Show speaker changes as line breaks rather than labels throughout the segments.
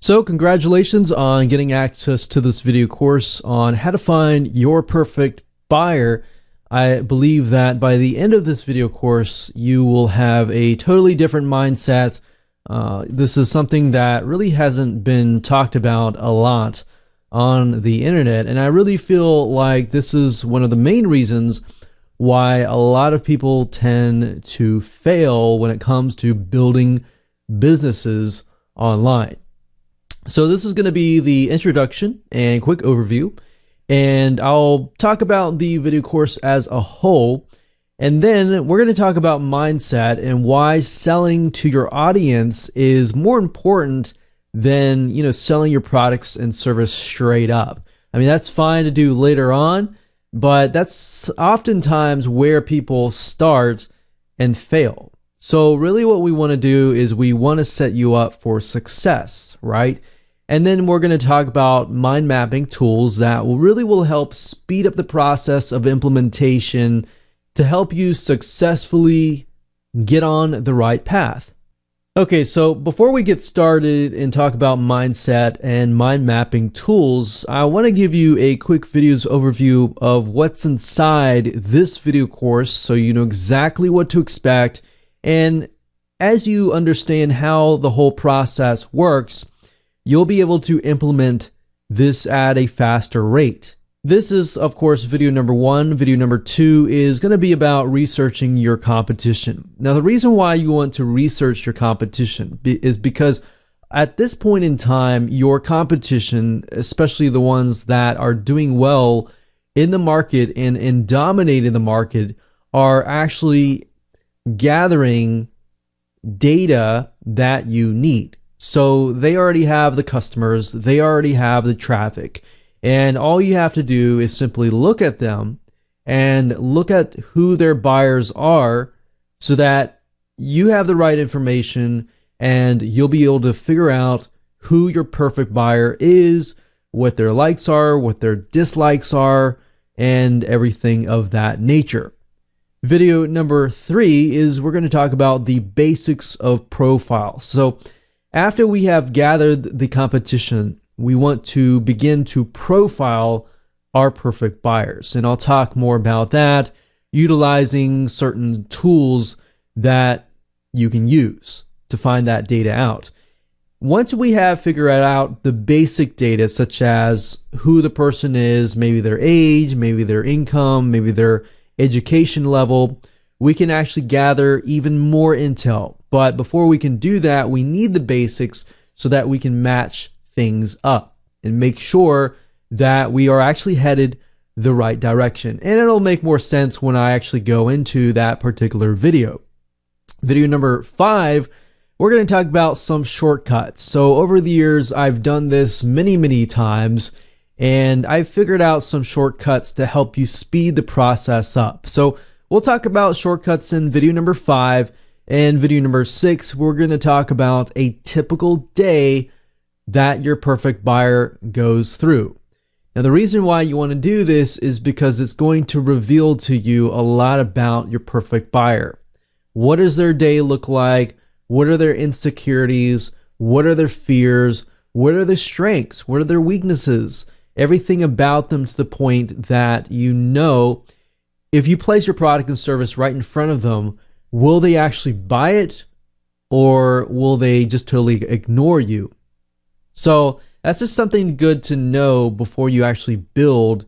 So congratulations on getting access to this video course on how to find your perfect buyer. I believe that by the end of this video course, you will have a totally different mindset. This is something that really hasn't been talked about a lot on the internet, and I really feel like this is one of the main reasons why a lot of people tend to fail when it comes to building businesses online. So this is going to be the introduction and quick overview, and I'll talk about the video course as a whole, and then we're going to talk about mindset and why selling to your audience is more important than, selling your products and service straight up. I mean, that's fine to do later on, but that's oftentimes where people start and fail. So really what we want to do is we want to set you up for success, right? And then we're going to talk about mind mapping tools that will help speed up the process of implementation to help you successfully get on the right path. Okay, so before we get started and talk about mindset and mind mapping tools, I want to give you a quick videos overview of what's inside this video course so you know exactly what to expect. And as you understand how the whole process works, you'll be able to implement this at a faster rate. This is, of course, video number one. Video number two is going to be about researching your competition. Now, the reason why you want to research your competition is because at this point in time, your competition, especially the ones that are doing well in the market and dominating the market, are actually gathering data that you need. So they already have the customers, they already have the traffic, and all you have to do is simply look at them and look at who their buyers are so that you have the right information and you'll be able to figure out who your perfect buyer is, what their likes are, what their dislikes are, and everything of that nature. Video number three is we're going to talk about the basics of profile. So after we have gathered the competition, we want to begin to profile our perfect buyers. And I'll talk more about that, utilizing certain tools that you can use to find that data out. Once we have figured out the basic data, such as who the person is, maybe their age, maybe their income, maybe their education level, we can actually gather even more intel. But before we can do that, we need the basics so that we can match things up and make sure that we are actually headed the right direction. And it'll make more sense when I actually go into that particular video. Video number five, we're going to talk about some shortcuts. So over the years, I've done this many times, and I've figured out some shortcuts to help you speed the process up. So we'll talk about shortcuts in video number five. And video number six, we're going to talk about a typical day that your perfect buyer goes through. Now, the reason why you want to do this is because it's going to reveal to you a lot about your perfect buyer. What does their day look like? What are their insecurities? What are their fears? What are their strengths? What are their weaknesses? Everything about them to the point that if you place your product and service right in front of them, will they actually buy it, or will they just totally ignore you? So that's just something good to know before you actually build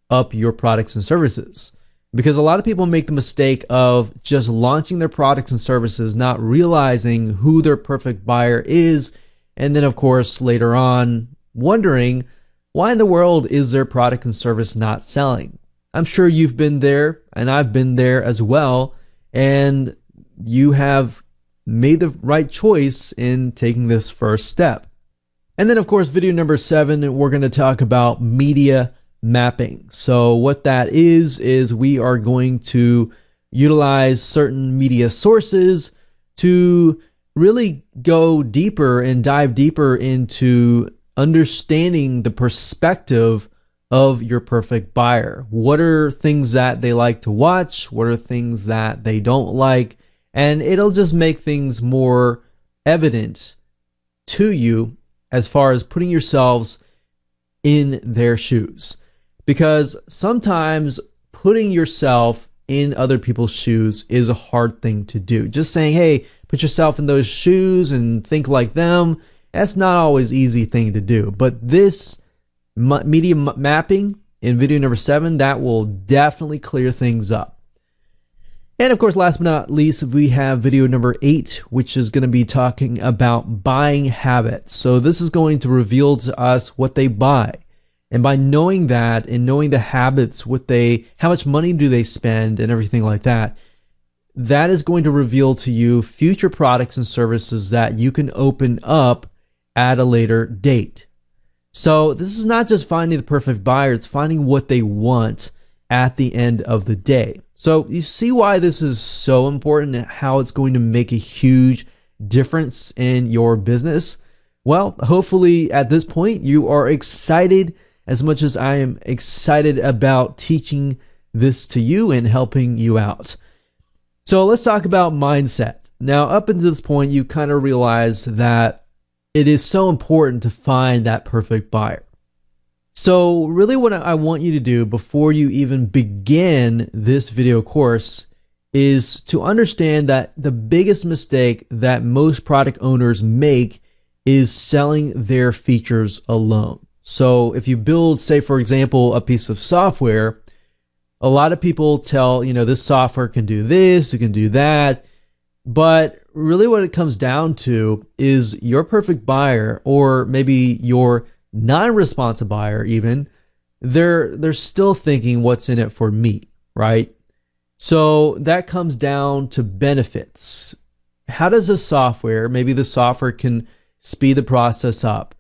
up your products and services. Because a lot of people make the mistake of just launching their products and services, not realizing who their perfect buyer is, and then of course later on wondering, why in the world is their product and service not selling? I'm sure you've been there, and I've been there as well, and you have made the right choice in taking this first step. And then, of course, video number seven, we're going to talk about media mapping. So what that is we are going to utilize certain media sources to really go deeper and dive deeper into understanding the perspective of your perfect buyer. What are things that they like to watch? What are things that they don't like? And it'll just make things more evident to you as far as putting yourselves in their shoes. Because sometimes putting yourself in other people's shoes is a hard thing to do. Just saying, hey, put yourself in those shoes and think like them, that's not always an easy thing to do. But this media mapping in video number 7, that will definitely clear things up. And of course, last but not least, we have video number 8, which is going to be talking about buying habits. So this is going to reveal to us what they buy. And by knowing that and knowing the habits, how much money do they spend and everything like that, that is going to reveal to you future products and services that you can open up at a later date. So this is not just finding the perfect buyer, it's finding what they want at the end of the day. So you see why this is so important and how it's going to make a huge difference in your business? Well, hopefully at this point you are excited as much as I am excited about teaching this to you and helping you out. So let's talk about mindset. Now, up until this point, you kind of realize that it is so important to find that perfect buyer. So really what I want you to do before you even begin this video course is to understand that the biggest mistake that most product owners make is selling their features alone. So if you build, say for example, a piece of software, a lot of people tell, this software can do this, it can do that, but really what it comes down to is your perfect buyer, or maybe your non-responsive buyer even, they're still thinking what's in it for me, right? So that comes down to benefits. How does maybe the software can speed the process up,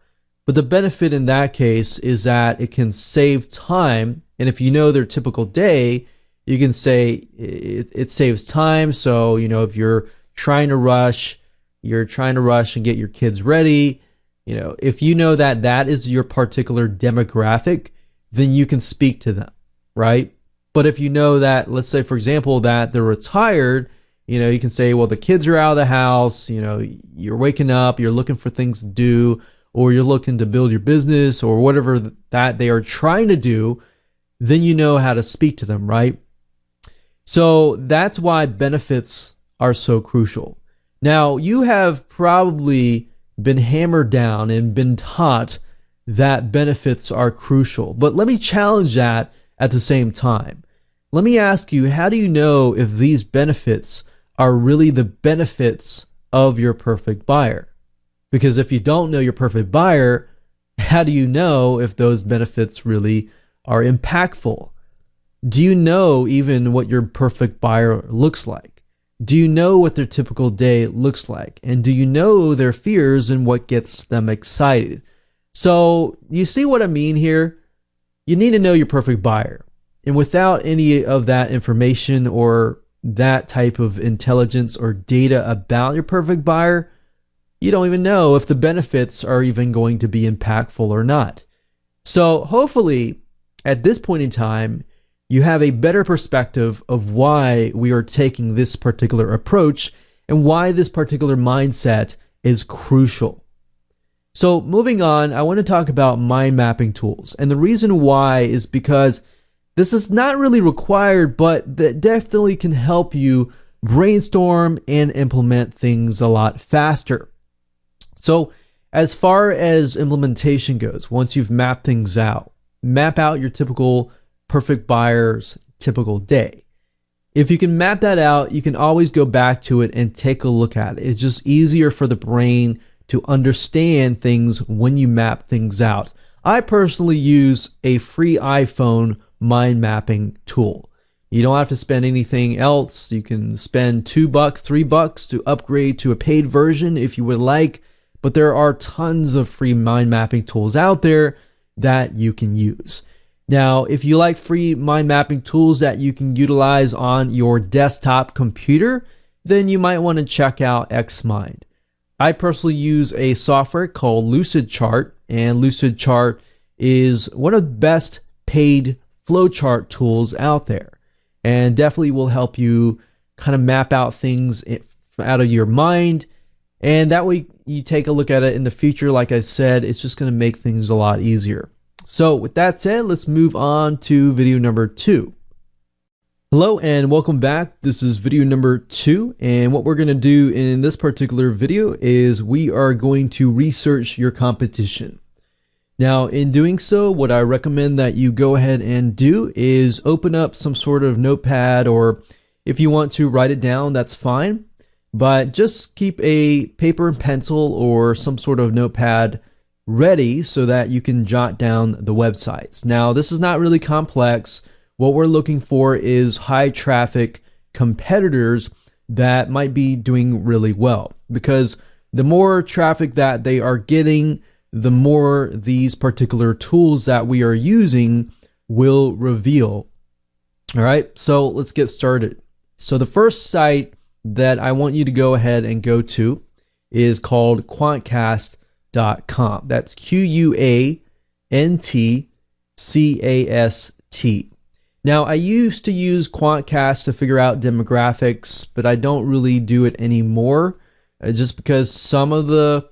but the benefit in that case is that it can save time. And if you know their typical day, you can say it saves time. So, if you're trying to rush and get your kids ready, if you know that that is your particular demographic, then you can speak to them, right? But if you know that, let's say, for example, that they're retired, you can say, well, the kids are out of the house, you're waking up, you're looking for things to do, or you're looking to build your business or whatever that they are trying to do, then you know how to speak to them, right? So that's why benefits are so crucial. Now, you have probably been hammered down and been taught that benefits are crucial, but let me challenge that at the same time. Let me ask you, how do you know if these benefits are really the benefits of your perfect buyer? Because if you don't know your perfect buyer, how do you know if those benefits really are impactful? Do you know even what your perfect buyer looks like? Do you know what their typical day looks like? And do you know their fears and what gets them excited? So you see what I mean here? You need to know your perfect buyer. And without any of that information or that type of intelligence or data about your perfect buyer, you don't even know if the benefits are even going to be impactful or not. So hopefully at this point in time, you have a better perspective of why we are taking this particular approach and why this particular mindset is crucial. So moving on, I want to talk about mind mapping tools. And the reason why is because this is not really required, but that definitely can help you brainstorm and implement things a lot faster. So as far as implementation goes, once you've mapped things out, map out your typical perfect buyer's typical day. If you can map that out, you can always go back to it and take a look at it. It's just easier for the brain to understand things when you map things out. I personally use a free iPhone mind mapping tool. You don't have to spend anything else. You can spend $2, $3 to upgrade to a paid version if you would like, but there are tons of free mind mapping tools out there that you can use. Now, if you like free mind mapping tools that you can utilize on your desktop computer, then you might want to check out Xmind. I personally use a software called Lucidchart, and Lucidchart is one of the best paid flowchart tools out there, and definitely will help you kind of map out things out of your mind And that way you take a look at it in the future. Like I said, it's just going to make things a lot easier. So with that said, let's move on to video number 2. Hello and welcome back. This is video number 2, and what we're going to do in this particular video is we are going to research your competition. Now, in doing so, what I recommend that you go ahead and do is open up some sort of notepad, or if you want to write it down, that's fine. But just keep a paper and pencil or some sort of notepad ready so that you can jot down the websites. Now, this is not really complex. What we're looking for is high traffic competitors that might be doing really well, because the more traffic that they are getting, the more these particular tools that we are using will reveal. All right, so let's get started. So the first site that I want you to go ahead and go to is called Quantcast.com. That's QUANTCAST. Now, I used to use Quantcast to figure out demographics, but I don't really do it anymore, just because some of the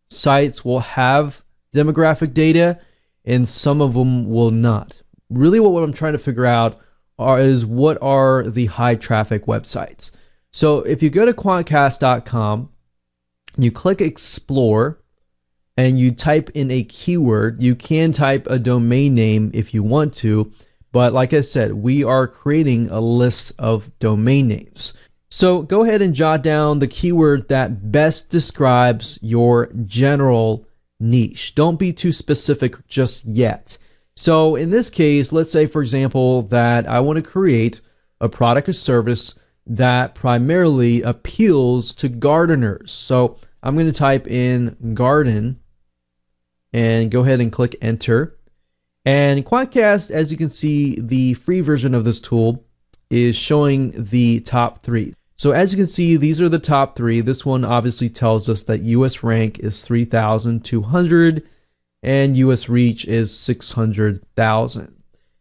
sites will have demographic data and some of them will not. Really what I'm trying to figure out is what are the high traffic websites. So if you go to Quantcast.com, you click Explore, and you type in a keyword. You can type a domain name if you want to, but like I said, we are creating a list of domain names. So go ahead and jot down the keyword that best describes your general niche. Don't be too specific just yet. So in this case, let's say, for example, that I want to create a product or service that primarily appeals to gardeners. So I'm going to type in garden and go ahead and click enter. And Quantcast, as you can see, the free version of this tool is showing the top 3. So as you can see, these are the top 3. This one obviously tells us that US rank is 3,200 and US reach is 600,000.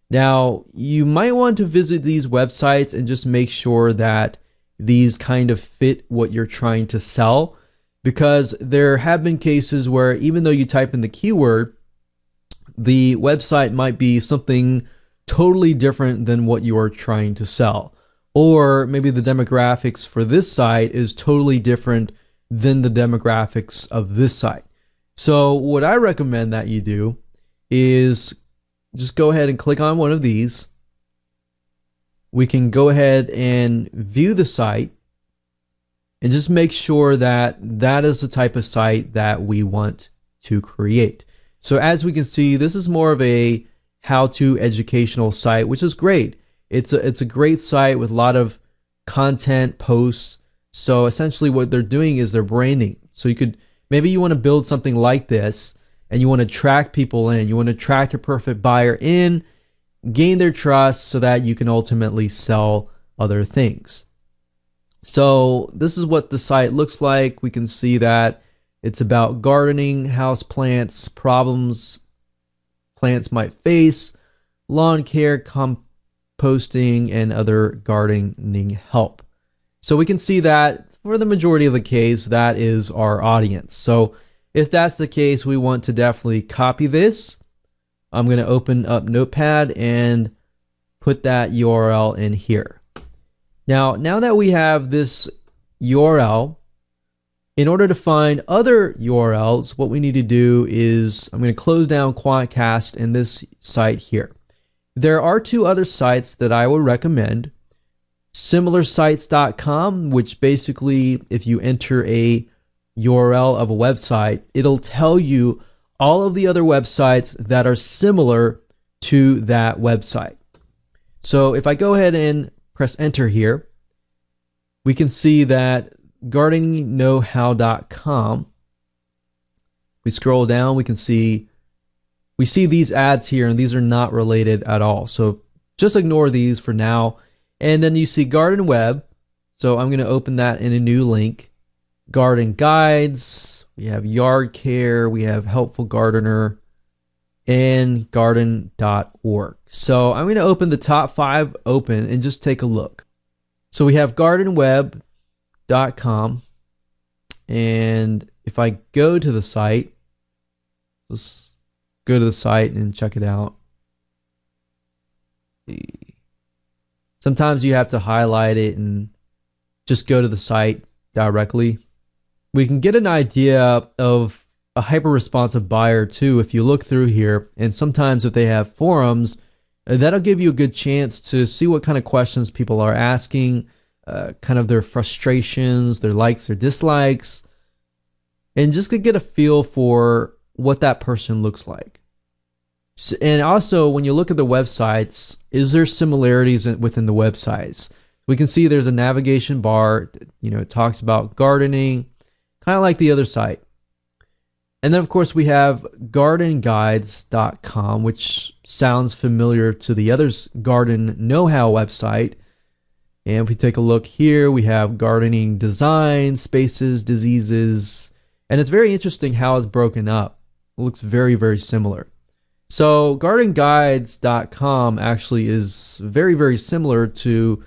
Now, you might want to visit these websites and just make sure that these kind of fit what you're trying to sell, because there have been cases where even though you type in the keyword, the website might be something totally different than what you are trying to sell. Or maybe the demographics for this site is totally different than the demographics of this site. So what I recommend that you do is just go ahead and click on one of these. We can go ahead and view the site and just make sure that that is the type of site that we want to create. So as we can see, this is more of a how-to educational site, which is great. It's a great site with a lot of content posts. So essentially what they're doing is they're branding. So maybe you want to build something like this and you want to attract people in. You want to attract a perfect buyer in, gain their trust so that you can ultimately sell other things. So this is what the site looks like. We can see that it's about gardening, house plants, problems plants might face, lawn care, composting, and other gardening help. So we can see that for the majority of the case, that is our audience. So if that's the case, we want to definitely copy this. I'm going to open up Notepad and put that URL in here. Now that we have this URL, in order to find other URLs, what we need to do is I'm going to close down Quantcast and this site here. There are 2 other sites that I would recommend. Similarsites.com, which basically, if you enter a URL of a website, it'll tell you all of the other websites that are similar to that website. So if I go ahead and press enter here, we can see that gardeningknowhow.com. We scroll down, we see these ads here, and these are not related at all. So just ignore these for now. And then you see Garden Web. So I'm going to open that in a new link. Garden guides, we have yard care, we have helpful gardener, and garden.org. So I'm going to open the top 5 open and just take a look. So we have gardenweb.com, And if I go to the site, let's go to the site and check it out. Sometimes you have to highlight it and just go to the site directly. We can get an idea of a hyper-responsive buyer too if you look through here, and sometimes if they have forums, that'll give you a good chance to see what kind of questions people are asking, kind of their frustrations, their likes, their dislikes, and just to get a feel for what that person looks like. And also, when you look at the websites, is there similarities within the websites? We can see there's a navigation bar, it talks about gardening, kind of like the other site. And then, of course, we have gardenguides.com, which sounds familiar to the other garden know-how website. And if we take a look here, we have gardening design, spaces, diseases, and it's very interesting how it's broken up. It looks very, very similar. So gardenguides.com actually is very, very similar to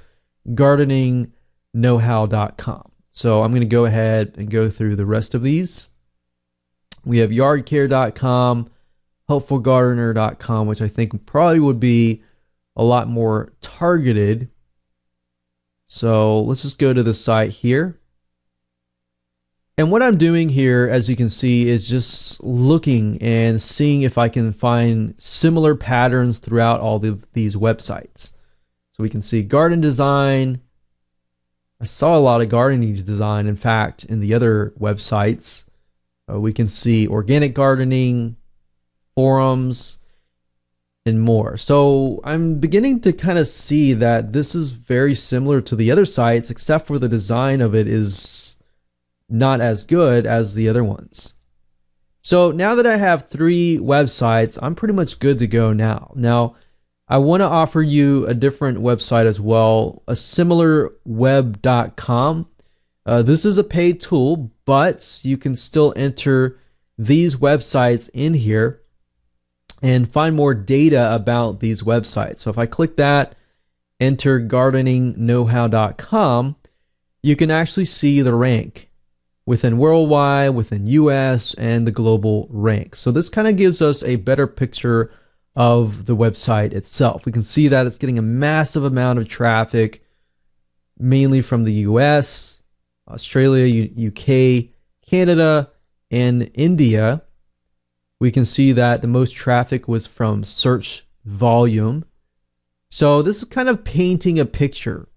gardeningknowhow.com. So I'm going to go ahead and go through the rest of these. We have yardcare.com, helpfulgardener.com, which I think probably would be a lot more targeted. So let's just go to the site here. And what I'm doing here, as you can see, is just looking and seeing if I can find similar patterns throughout all these websites. So we can see garden design. I saw a lot of gardening design, in fact, in the other websites. We can see organic gardening, forums, and more. So I'm beginning to kind of see that this is very similar to the other sites, except for the design of it is not as good as the other ones. So now that I have 3 websites, I'm pretty much good to go now. Now, I want to offer you a different website as well, a similarweb.com. This is a paid tool, but you can still enter these websites in here and find more data about these websites. So if I click that, enter gardeningknowhow.com, you can actually see the rank within worldwide, within US, and the global rank. So this kind of gives us a better picture of the website itself. We can see that it's getting a massive amount of traffic, mainly from the US, Australia, UK, Canada, and India. We can see that the most traffic was from search volume. So this is kind of painting a picture,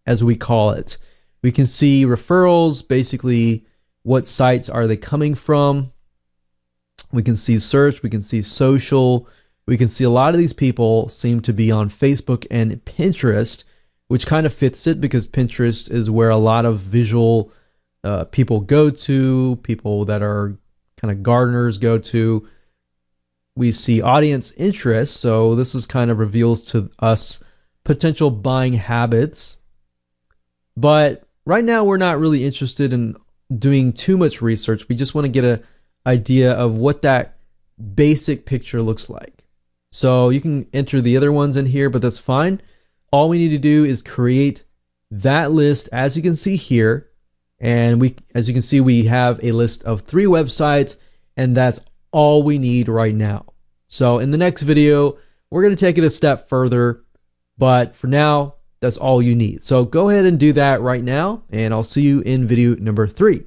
as we call it. We can see referrals, basically what sites are they coming from. We can see search, we can see social. We can see a lot of these people seem to be on Facebook and Pinterest, which kind of fits it because Pinterest is where a lot of visual people go to, people that are kind of gardeners go to. We see audience interest, so this is kind of reveals to us potential buying habits. But right now we're not really interested in doing too much research. We just want to get an idea of what that basic picture looks like. So you can enter the other ones in here, but that's fine. All we need to do is create that list, as you can see here. And as you can see, we have a list of 3 websites, and that's all we need right now. So in the next video, we're going to take it a step further, but for now, that's all you need. So go ahead and do that right now, and I'll see you in video number 3.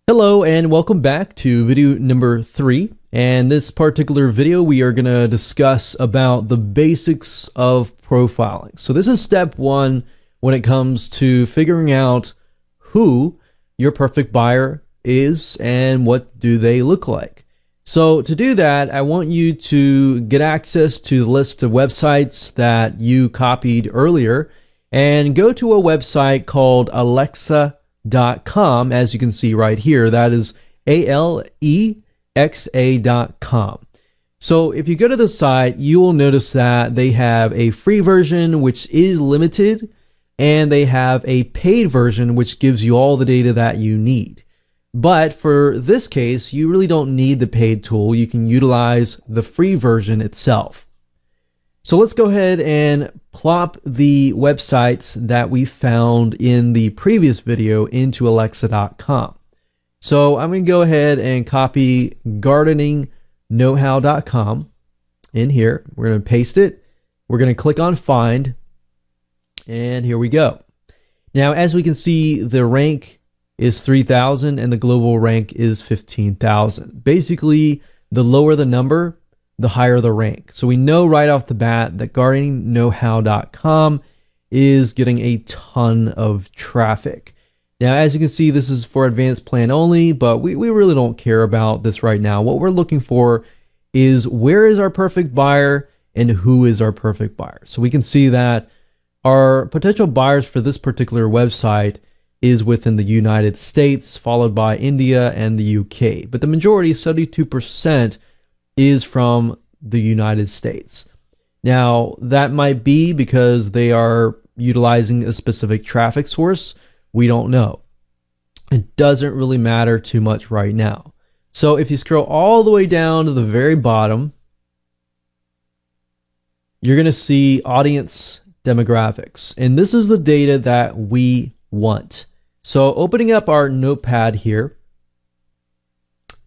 Hello, and welcome back to video number 3. And this particular video, we are going to discuss about the basics of profiling. So this is step 1 when it comes to figuring out who your perfect buyer is and what do they look like. So to do that, I want you to get access to the list of websites that you copied earlier and go to a website called alexa.com. As you can see right here, that is alexa.com. So if you go to the site, you will notice that they have a free version, which is limited, and they have a paid version, which gives you all the data that you need. But for this case, you really don't need the paid tool. You can utilize the free version itself. So let's go ahead and plop the websites that we found in the previous video into alexa.com. So I'm going to go ahead and copy gardeningknowhow.com in here. We're going to paste it. We're going to click on find, and here we go. Now, as we can see, the rank is 3,000 and the global rank is 15,000. Basically, the lower the number, the higher the rank. So we know right off the bat that gardeningknowhow.com is getting a ton of traffic. Now, as you can see, this is for advanced plan only, but we really don't care about this right now. What we're looking for is where is our perfect buyer and who is our perfect buyer. So we can see that our potential buyers for this particular website is within the United States, followed by India and the UK. But the majority, 72%, is from the United States. Now, that might be because they are utilizing a specific traffic source. We don't know. It doesn't really matter too much right now. So if you scroll all the way down to the very bottom, you're going to see audience demographics. And this is the data that we want. So opening up our notepad here,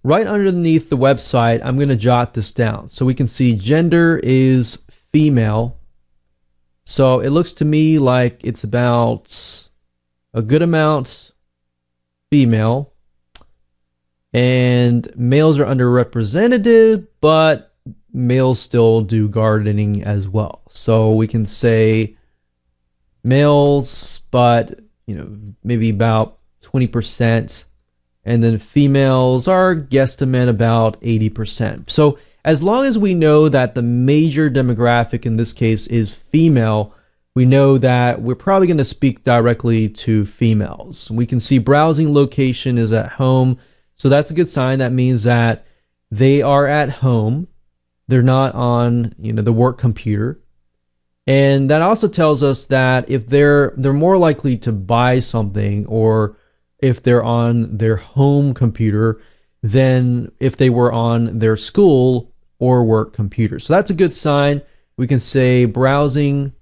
right underneath the website, I'm going to jot this down. So we can see gender is female. So it looks to me like it's about a good amount female. And males are underrepresented, but males still do gardening as well. So we can say males, but maybe about 20%. And then females are guesstimate about 80%. So as long as we know that the major demographic in this case is female, we know that we're probably going to speak directly to females. We can see browsing location is at home. So that's a good sign. That means that they are at home. They're not on, the work computer. And that also tells us that if they're more likely to buy something, or if they're on their home computer than if they were on their school or work computer. So that's a good sign. We can say browsing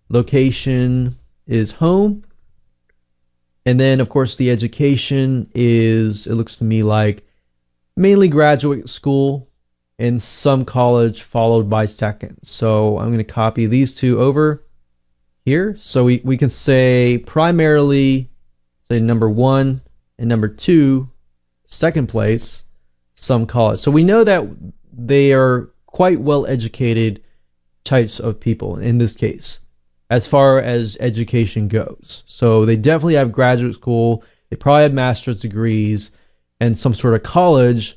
location is home. And then, of course, the education is, it looks to me like mainly graduate school and some college followed by second. So I'm going to copy these two over here. So we can say primarily, say number 1 and number 2, second place, some college. So we know that they are quite well educated types of people in this case, as far as education goes. So they definitely have graduate school. They probably have master's degrees and some sort of college,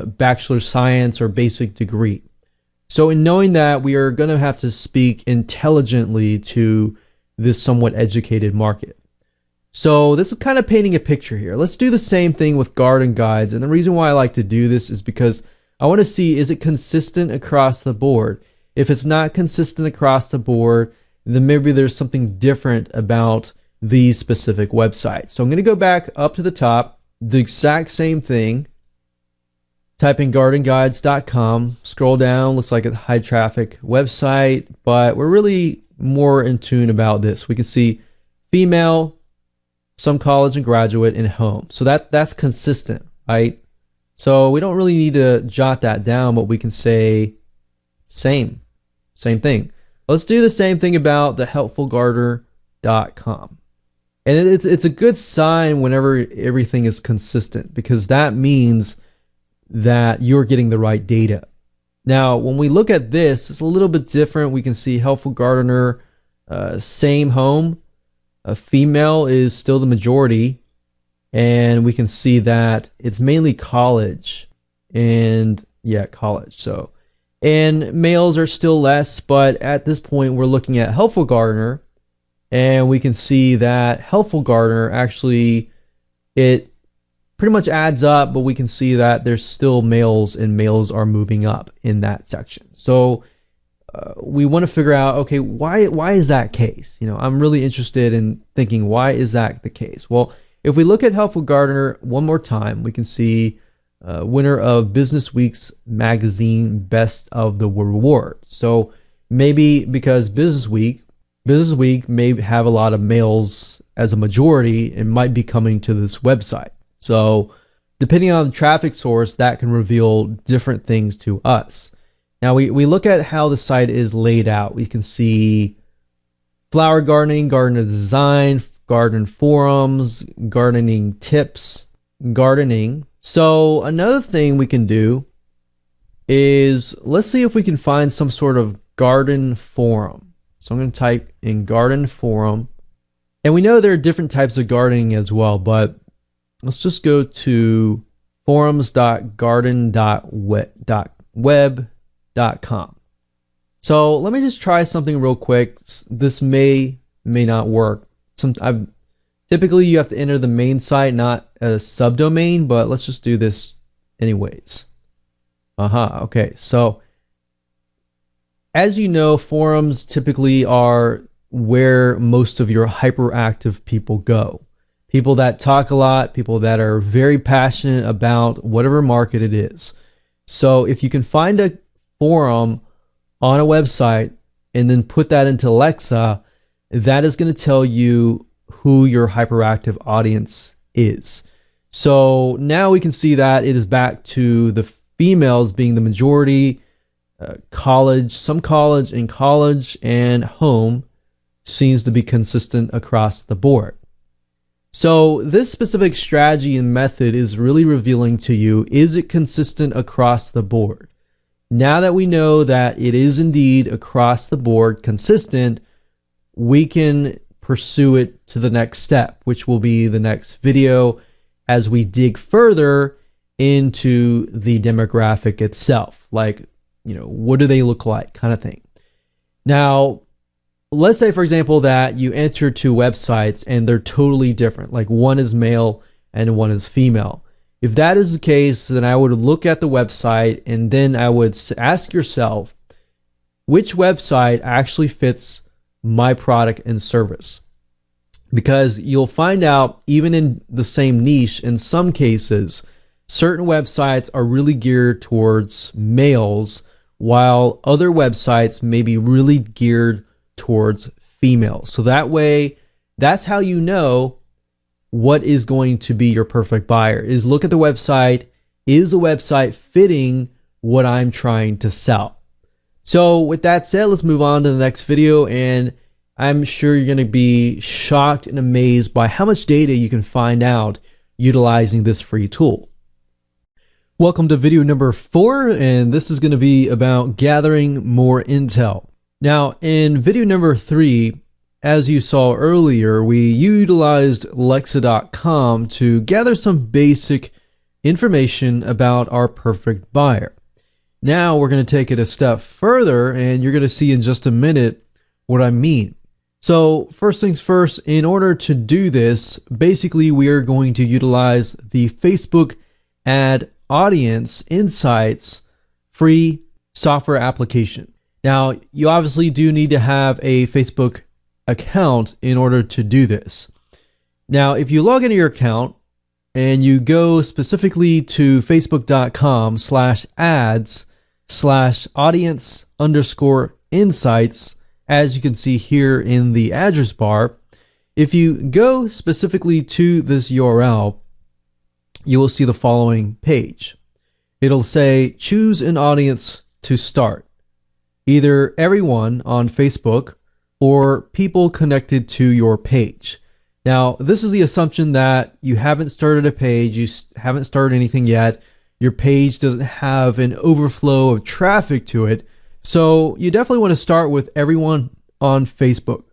bachelor's science or basic degree. So in knowing that, we are going to have to speak intelligently to this somewhat educated market. So this is kind of painting a picture here. Let's do the same thing with garden guides. And the reason why I like to do this is because I want to see, is it consistent across the board? If it's not consistent across the board, then maybe there's something different about these specific websites. So I'm going to go back up to the top, the exact same thing, type in gardenguides.com, scroll down, looks like a high traffic website, but we're really more in tune about this. We can see female, some college and graduate, and home. So that's consistent, right? So we don't really need to jot that down, but we can say same thing. Let's do the same thing about the helpfulgardener.com. And it's a good sign whenever everything is consistent, because that means that you're getting the right data. Now, when we look at this, it's a little bit different. We can see Helpful Gardener, same home. A female is still the majority. And we can see that it's mainly college. And yeah, college. So, and males are still less, but at this point we're looking at Helpful Gardener, and we can see that Helpful Gardener actually, it pretty much adds up, but we can see that there's still males, and males are moving up in that section. So we want to figure out, okay, why is that case? I'm really interested in thinking, why is that the case? Well, if we look at Helpful Gardener one more time, we can see winner of Business Week's magazine Best of the Award. So maybe because Business Week may have a lot of males as a majority and might be coming to this website. So depending on the traffic source, that can reveal different things to us. Now we look at how the site is laid out. We can see flower gardening, garden design, garden forums, gardening tips, gardening. So another thing we can do is, let's see if we can find some sort of garden forum. So I'm going to type in garden forum. And we know there are different types of gardening as well, but let's just go to forums.garden.web.com. So let me just try something real quick. This may not work. Typically you have to enter the main site, not a subdomain, but let's just do this anyways. Okay, so as you know, forums typically are where most of your hyperactive people go. People that talk a lot, people that are very passionate about whatever market it is. So if you can find a forum on a website and then put that into Alexa, that is going to tell you who your hyperactive audience is. So now we can see that it is back to the females being the majority, college, some college, and home seems to be consistent across the board. So this specific strategy and method is really revealing to you, is it consistent across the board? Now that we know that it is indeed across the board consistent, we can pursue it to the next step, which will be the next video as we dig further into the demographic itself. Like, what do they look like, kind of thing. Now, let's say, for example, that you enter two websites and they're totally different. Like one is male and one is female. If that is the case, then I would look at the website and then I would ask yourself, which website actually fits my product and service? Because you'll find out, even in the same niche, in some cases, certain websites are really geared towards males, while other websites may be really geared towards females. So that way, that's how you know what is going to be your perfect buyer, is look at the website. Is the website fitting what I'm trying to sell? So with that said, let's move on to the next video, and I'm sure you're going to be shocked and amazed by how much data you can find out utilizing this free tool. Welcome to video number 4, and this is going to be about gathering more intel. Now, in video number 3, as you saw earlier, we utilized Alexa.com to gather some basic information about our perfect buyer. Now we're going to take it a step further, and you're going to see in just a minute what I mean. So first things first, in order to do this, basically we are going to utilize the Facebook Ad Audience Insights free software application. Now, you obviously do need to have a Facebook account in order to do this. Now, if you log into your account and you go specifically to facebook.com/ads/audience_insights, as you can see here in the address bar, if you go specifically to this URL, you will see the following page. It'll say, choose an audience to start. Either everyone on Facebook or people connected to your page. Now, this is the assumption that you haven't started a page, you haven't started anything yet, your page doesn't have an overflow of traffic to it, so you definitely want to start with everyone on Facebook.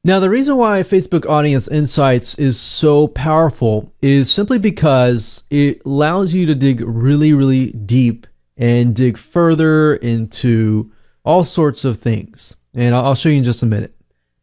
Now, the reason why Facebook Audience Insights is so powerful is simply because it allows you to dig really, really deep and dig further into all sorts of things. And I'll show you in just a minute.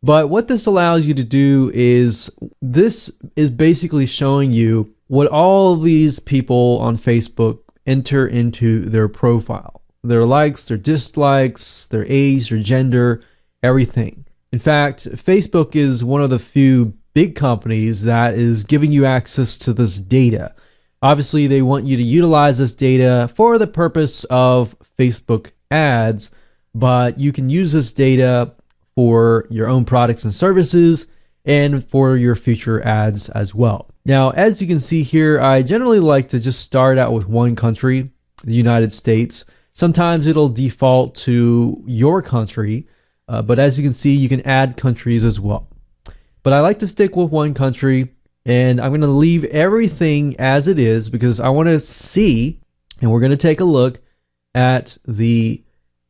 But what this allows you to do is, this is basically showing you what all these people on Facebook enter into their profile. Their likes, their dislikes, their age, their gender, everything. In fact, Facebook is one of the few big companies that is giving you access to this data. Obviously, they want you to utilize this data for the purpose of Facebook ads, but you can use this data for your own products and services, and for your future ads as well. Now, as you can see here, I generally like to just start out with one country, the United States. Sometimes it'll default to your country, but as you can see, you can add countries as well. But I like to stick with one country, and I'm going to leave everything as it is because I want to see, and we're going to take a look at the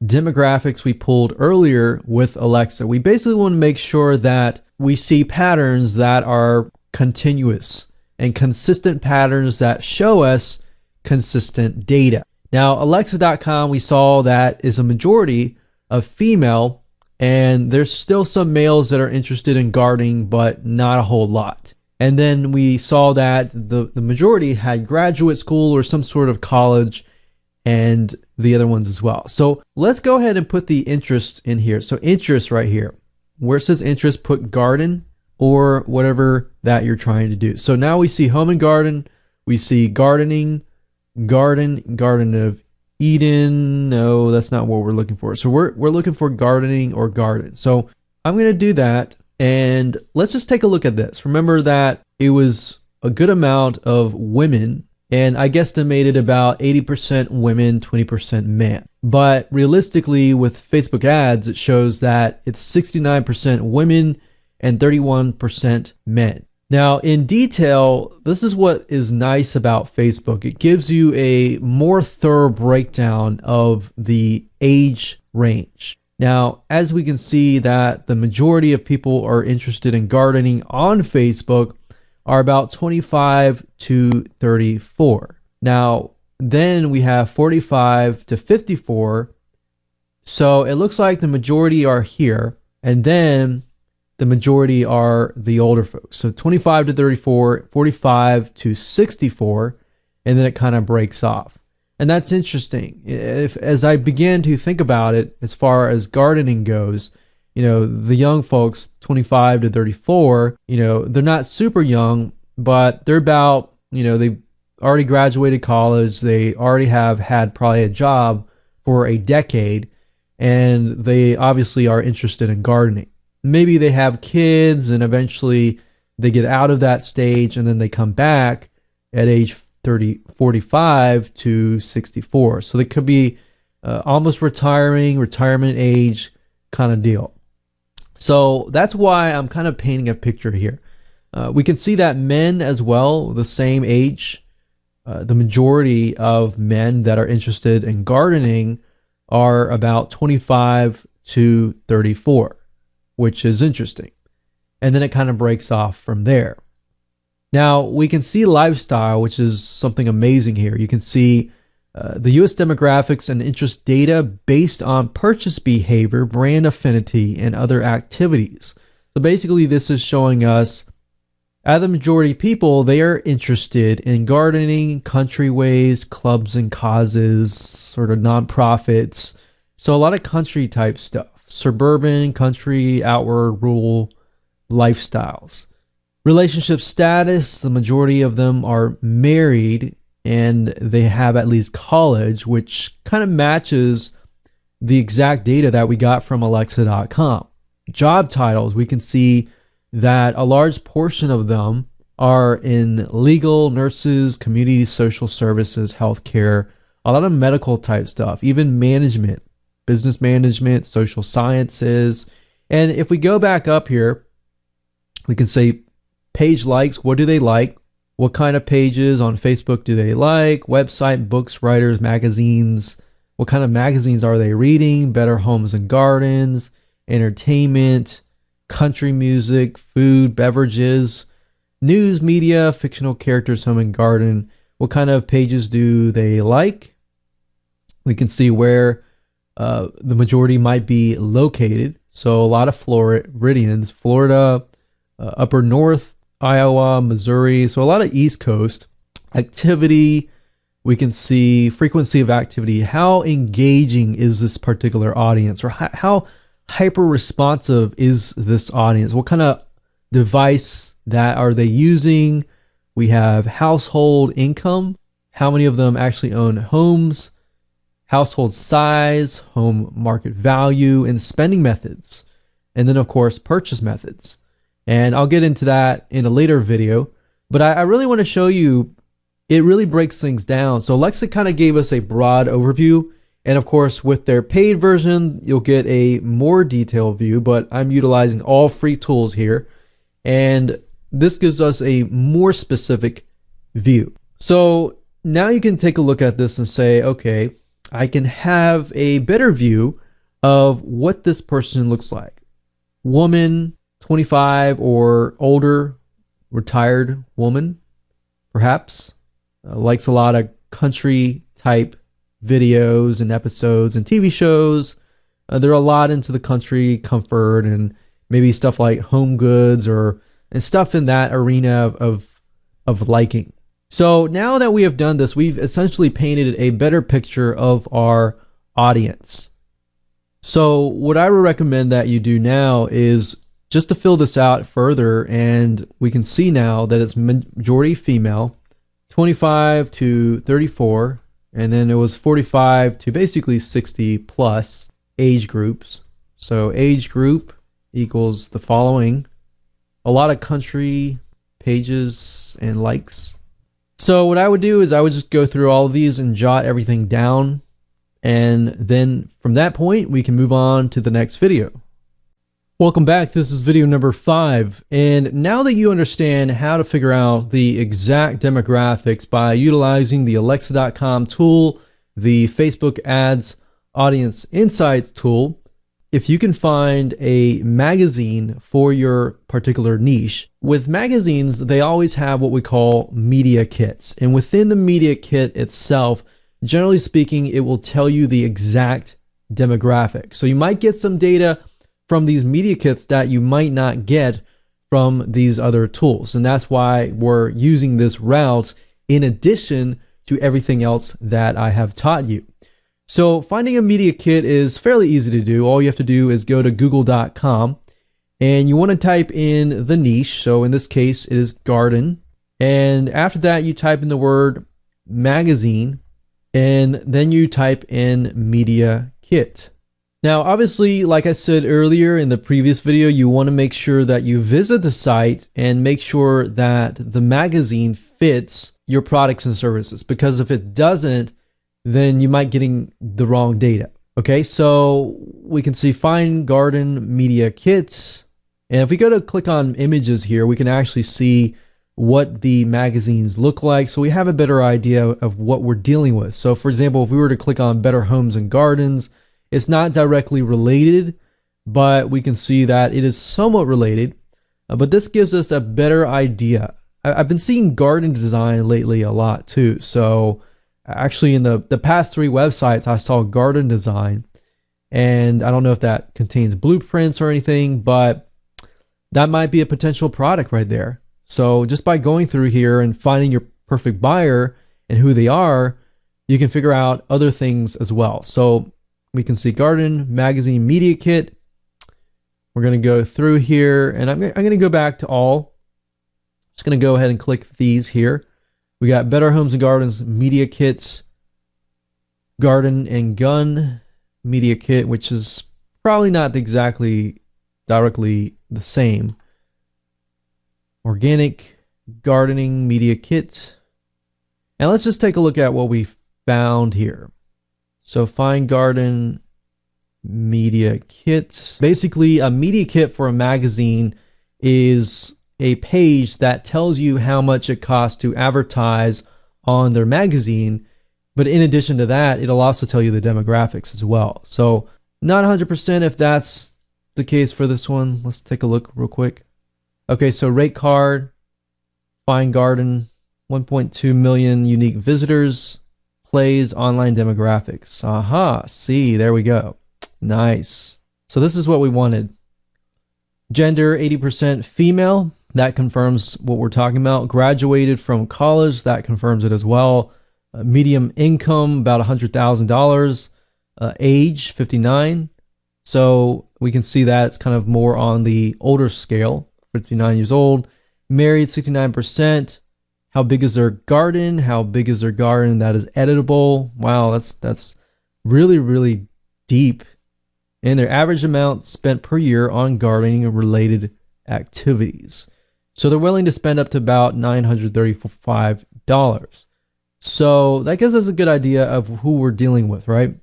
demographics we pulled earlier with Alexa. We basically want to make sure that we see patterns that are continuous and consistent patterns that show us consistent data. Now, Alexa.com, we saw that is a majority of female, and there's still some males that are interested in gardening, but not a whole lot. And then we saw that the majority had graduate school or some sort of college, and the other ones as well. So let's go ahead and put the interest in here. So interest right here, where it says interest, put garden or whatever that you're trying to do. So now we see home and garden, we see gardening, Garden of Eden. No, that's not what we're looking for. So we're looking for gardening or garden. So I'm going to do that, and let's just take a look at this. Remember that it was a good amount of women, and I guesstimated about 80% women, 20% men. But realistically, with Facebook ads, it shows that it's 69% women and 31% men. Now, in detail, this is what is nice about Facebook. It gives you a more thorough breakdown of the age range. Now, as we can see that the majority of people are interested in gardening on Facebook are about 25 to 34. Now, then we have 45 to 54. So it looks like the majority are here, and then the majority are the older folks. So 25 to 34, 45 to 64, and then it kind of breaks off. And that's interesting. As I began to think about it, as far as gardening goes, the young folks, 25 to 34, they're not super young, but they're about, they already graduated college. They already have had probably a job for a decade, and they obviously are interested in gardening. Maybe they have kids and eventually they get out of that stage and then they come back at age 45 to 64. So they could be almost retirement age kind of deal. So that's why I'm kind of painting a picture here. We can see that men as well, the same age, the majority of men that are interested in gardening are about 25 to 34. Which is interesting. And then it kind of breaks off from there. Now, we can see lifestyle, which is something amazing here. You can see the U.S. demographics and interest data based on purchase behavior, brand affinity, and other activities. So basically, this is showing us, the majority of people, they are interested in gardening, country ways, clubs and causes, sort of nonprofits. So a lot of country type stuff. Suburban, country, outward, rural lifestyles. Relationship status, the majority of them are married and they have at least college, which kind of matches the exact data that we got from Alexa.com. Job titles, we can see that a large portion of them are in legal, nurses, community social services, healthcare, a lot of medical type stuff, even management. Business management, social sciences. And if we go back up here, we can say page likes. What do they like? What kind of pages on Facebook do they like? Website, books, writers, magazines. What kind of magazines are they reading? Better Homes and Gardens, entertainment, country music, food, beverages, news, media, fictional characters, home and garden. What kind of pages do they like? We can see where the majority might be located. So a lot of Floridians, Florida, upper north, Iowa, Missouri. So a lot of East Coast activity. We can see frequency of activity. How engaging is this particular audience, or how hyper responsive is this audience? What kind of device that are they using? We have household income. How many of them actually own homes? Household size, home market value, and spending methods. And then, of course, purchase methods. And I'll get into that in a later video. But I really want to show you, it really breaks things down. So Alexa kind of gave us a broad overview. And of course, with their paid version, you'll get a more detailed view, but I'm utilizing all free tools here. And this gives us a more specific view. So now you can take a look at this and say, okay, I can have a better view of what this person looks like. Woman, 25 or older, retired woman, perhaps, likes a lot of country type videos and episodes and TV shows. They're a lot into the country comfort and maybe stuff like home goods and stuff in that arena of liking. So now that we have done this, we've essentially painted a better picture of our audience. So what I would recommend that you do now is just to fill this out further, and we can see now that it's majority female, 25 to 34, and then it was 45 to basically 60 plus age groups. So age group equals the following: a lot of country pages and likes. So what I would do is I would just go through all of these and jot everything down, and then from that point we can move on to the next video. Welcome back. This is video number 5, and now that you understand how to figure out the exact demographics by utilizing the Alexa.com tool, the Facebook Ads Audience Insights tool, if you can find a magazine for your particular niche. With magazines, they always have what we call media kits, and within the media kit itself, generally speaking, it will tell you the exact demographic. So you might get some data from these media kits that you might not get from these other tools. And that's why we're using this route in addition to everything else that I have taught you. So finding a media kit is fairly easy to do. All you have to do is go to google.com and you want to type in the niche. So in this case, it is garden. And after that, you type in the word magazine, and then you type in media kit. Now, obviously, like I said earlier in the previous video, you want to make sure that you visit the site and make sure that the magazine fits your products and services, because if it doesn't, then you might getting the wrong data. Okay, so we can see find garden media kits. And if we go to click on images here, we can actually see what the magazines look like. So we have a better idea of what we're dealing with. So for example, if we were to click on Better Homes and Gardens, it's not directly related, but we can see that it is somewhat related. But this gives us a better idea. I've been seeing garden design lately a lot too. So actually in the past 3 websites, I saw garden design. And I don't know if that contains blueprints or anything, but that might be a potential product right there. So just by going through here and finding your perfect buyer and who they are, you can figure out other things as well. So we can see garden magazine media kit. We're going to go through here, and I'm going to go back to all. Just going to go ahead and click these here. We got Better Homes and Gardens media kits, garden and gun media kit, which is probably not exactly directly the same. Organic gardening media kit. And let's just take a look at what we found here. So find garden media kit. Basically, a media kit for a magazine is a page that tells you how much it costs to advertise on their magazine. But in addition to that, it'll also tell you the demographics as well. So not 100% if that's the case for this one. Let's take a look real quick. Okay, so rate card, find garden, 1.2 million unique visitors, plays online demographics. Aha, see, there we go. Nice. So this is what we wanted. Gender, 80% female. That confirms what we're talking about. Graduated from college. That confirms it as well. Medium income, about $100,000. Age, 59. So we can see that it's kind of more on the older scale. 59 years old. Married, 69%. How big is their garden? How big is their garden that is editable? Wow, that's really, really deep. And their average amount spent per year on gardening and related activities. So they're willing to spend up to about $935. So that gives us a good idea of who we're dealing with, right?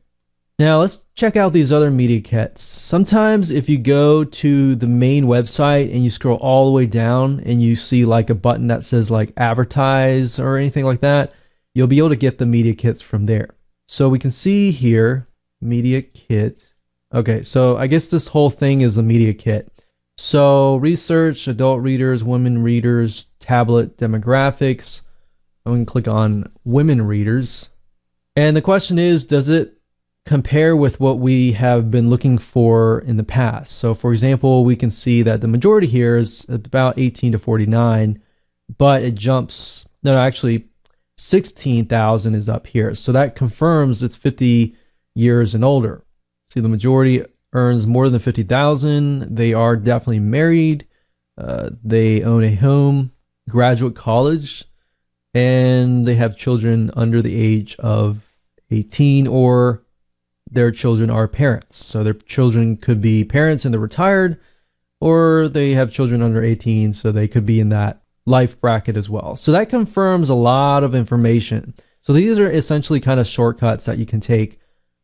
Now let's check out these other media kits. Sometimes if you go to the main website and you scroll all the way down and you see like a button that says like advertise or anything like that, you'll be able to get the media kits from there. So we can see here, media kit. Okay, so I guess this whole thing is the media kit. So research, adult readers, women readers, tablet demographics. I'm going to click on women readers. And the question is, does it compare with what we have been looking for in the past? So for example, we can see that the majority here is about 18 to 49, but it jumps, no, actually 16,000 is up here. So that confirms it's 50 years and older. See, the majority earns more than 50,000. They are definitely married. They own a home, graduate college, and they have children under the age of 18, or their children are parents. So their children could be parents and they're retired, or they have children under 18, so they could be in that life bracket as well. So that confirms a lot of information. So these are essentially kind of shortcuts that you can take.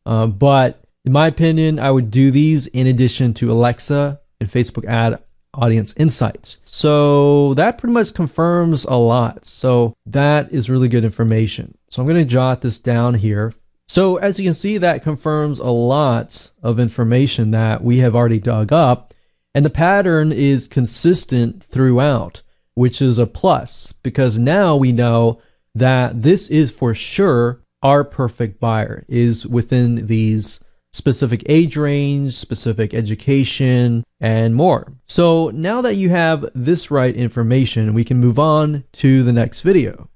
But in my opinion, I would do these in addition to Alexa and Facebook Ad Audience Insights. So that pretty much confirms a lot. So that is really good information. So I'm going to jot this down here. So as you can see, that confirms a lot of information that we have already dug up. And the pattern is consistent throughout, which is a plus, because now we know that this is for sure our perfect buyer is within these specific age range, specific education, and more. So now that you have this right information, we can move on to the next video.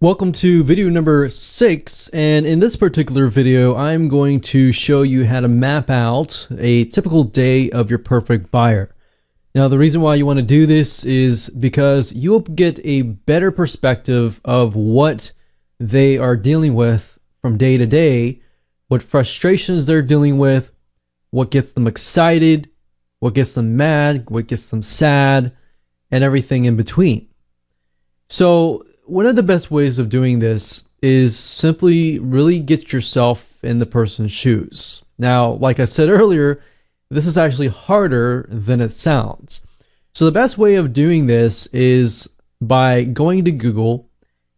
Welcome to video number 6, and in this particular video, I'm going to show you how to map out a typical day of your perfect buyer. Now, the reason why you want to do this is because you'll get a better perspective of what they are dealing with from day to day, what frustrations they're dealing with, what gets them excited, what gets them mad, what gets them sad, and everything in between. So one of the best ways of doing this is simply really get yourself in the person's shoes. Now, like I said earlier, this is actually harder than it sounds. So the best way of doing this is by going to Google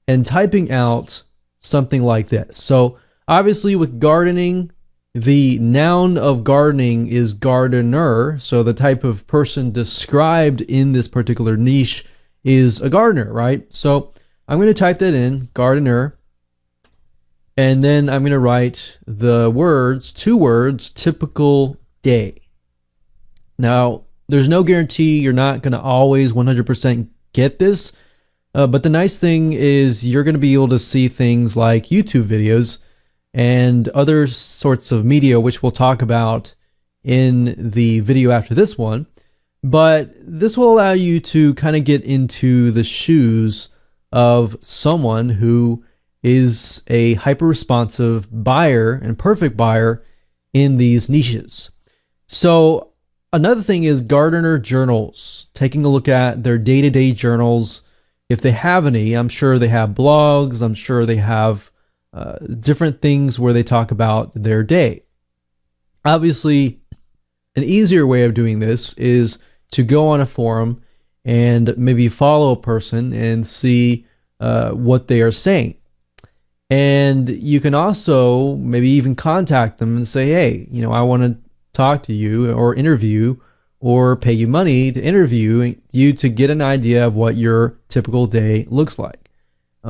and typing out something like this. So obviously with gardening, the noun of gardening is gardener. So the type of person described in this particular niche is a gardener, right? So I'm going to type that in, gardener, and then I'm going to write the words, 2 words, typical day. Now, there's no guarantee you're not going to always 100% get this, but the nice thing is you're going to be able to see things like YouTube videos and other sorts of media, which we'll talk about in the video after this one. But this will allow you to kind of get into the shoes of someone who is a hyper-responsive buyer and perfect buyer in these niches. So another thing is gardener journals, taking a look at their day-to-day journals. If they have any, I'm sure they have blogs, I'm sure they have different things where they talk about their day. Obviously, an easier way of doing this is to go on a forum and maybe follow a person and see what they are saying. And you can also maybe even contact them and say, hey, I want to talk to you or interview or pay you money to interview you to get an idea of what your typical day looks like.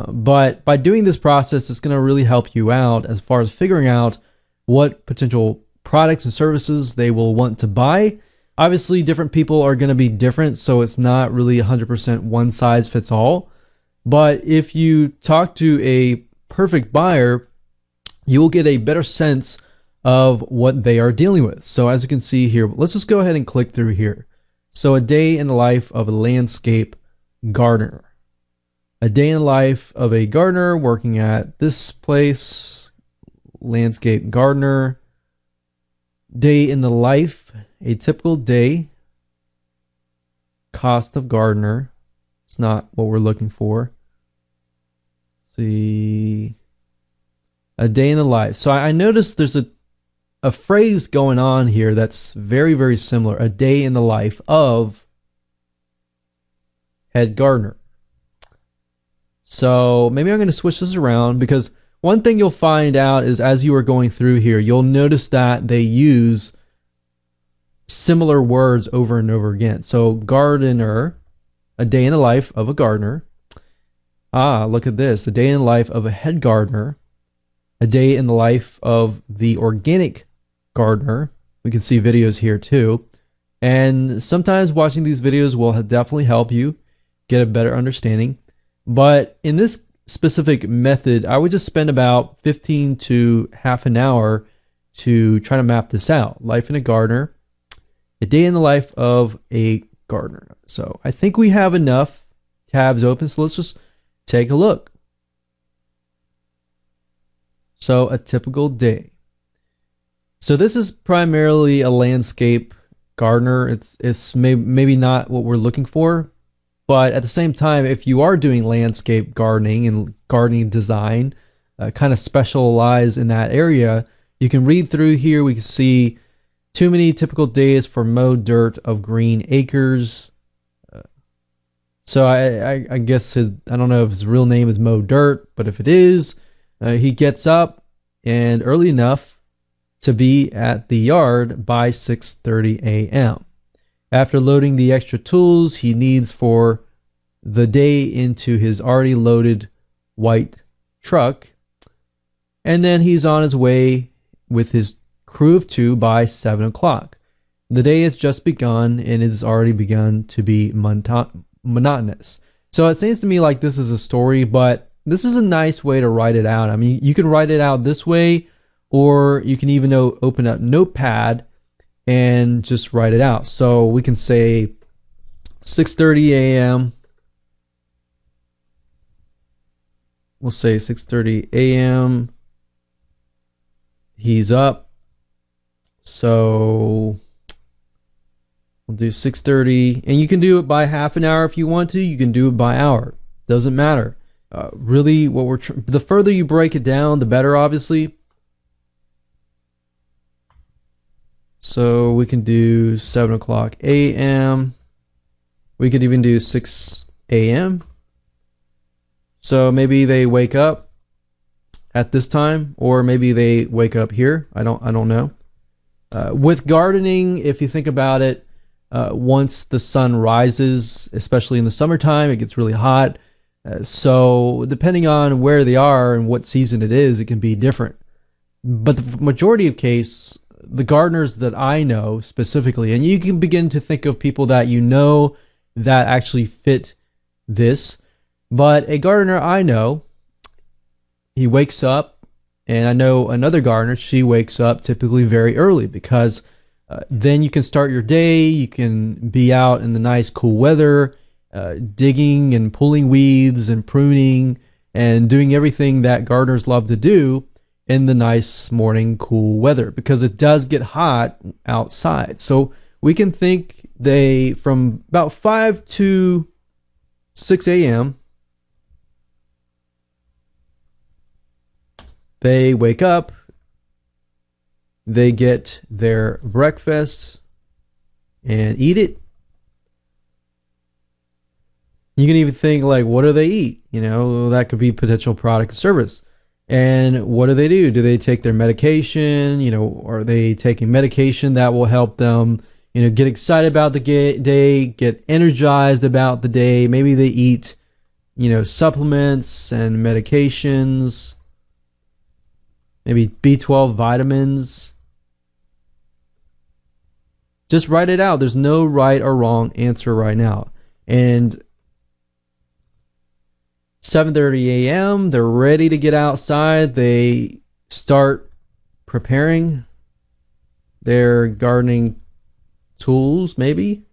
But by doing this process, it's going to really help you out as far as figuring out what potential products and services they will want to buy. Obviously, different people are going to be different, so it's not really 100% one size fits all. But if you talk to a perfect buyer, you will get a better sense of what they are dealing with. So as you can see here, let's just go ahead and click through here. So a day in the life of a landscape gardener. A day in the life of a gardener working at this place, landscape gardener. Day in the life, a typical day. cost of gardener. It's not what we're looking for. See, a day in the life. So I noticed there's a phrase going on here that's very, very similar. A day in the life of head gardener. So maybe I'm going to switch this around, because one thing you'll find out is as you are going through here, you'll notice that they use similar words over and over again. So gardener, a day in the life of a gardener. Ah, look at this. A day in the life of a head gardener. A day in the life of the organic gardener. We can see videos here too. And sometimes watching these videos will definitely help you get a better understanding. But in this specific method, I would just spend about 15 to half an hour to try to map this out. Life in a gardener, a day in the life of a gardener. So I think we have enough tabs open, so let's just take a look. So a typical day. So this is primarily a landscape gardener. It's maybe not what we're looking for, but at the same time, if you are doing landscape gardening and gardening design, kind of specialize in that area, you can read through here. We can see too many typical days for mowed dirt of green acres. So I guess I don't know if his real name is Mow Dirt, but if it is, he gets up and early enough to be at the yard by 6:30 a.m. After loading the extra tools he needs for the day into his already loaded white truck, and then he's on his way with his crew of 2 by 7 o'clock. The day has just begun and it has already begun to be monotonous. So it seems to me like this is a story, but this is a nice way to write it out. I mean, you can write it out this way, or you can even open up Notepad and just write it out. So we can say 6:30 a.m. We'll say 6:30 a.m. He's up. So we'll do 6:30, and you can do it by half an hour if you want to. You can do it by hour. Doesn't matter. Really, what the further you break it down, the better, obviously. So we can do 7 o'clock a.m. We could even do 6 a.m. So maybe they wake up at this time, or maybe they wake up here. I don't know. With gardening, if you think about it, once the sun rises, especially in the summertime, it gets really hot. So depending on where they are and what season it is, it can be different. But the majority of case, the gardeners that I know specifically, and you can begin to think of people that you know that actually fit this, but a gardener I know, he wakes up, and I know another gardener, she wakes up typically very early, because then you can start your day, you can be out in the nice cool weather, digging and pulling weeds and pruning and doing everything that gardeners love to do in the nice morning cool weather, because it does get hot outside. So we can think they, from about 5 to 6 a.m., they wake up, they get their breakfast and eat it. You can even think, like, what do they eat? You know, that could be potential product or service. And what do? Do they take their medication? You know, are they taking medication that will help them, you know, get excited about the day, get energized about the day? Maybe they eat, you know, supplements and medications, maybe B12 vitamins. Just write it out. There's no right or wrong answer right now. And 7:30 a.m., they're ready to get outside. They start preparing their gardening tools, maybe.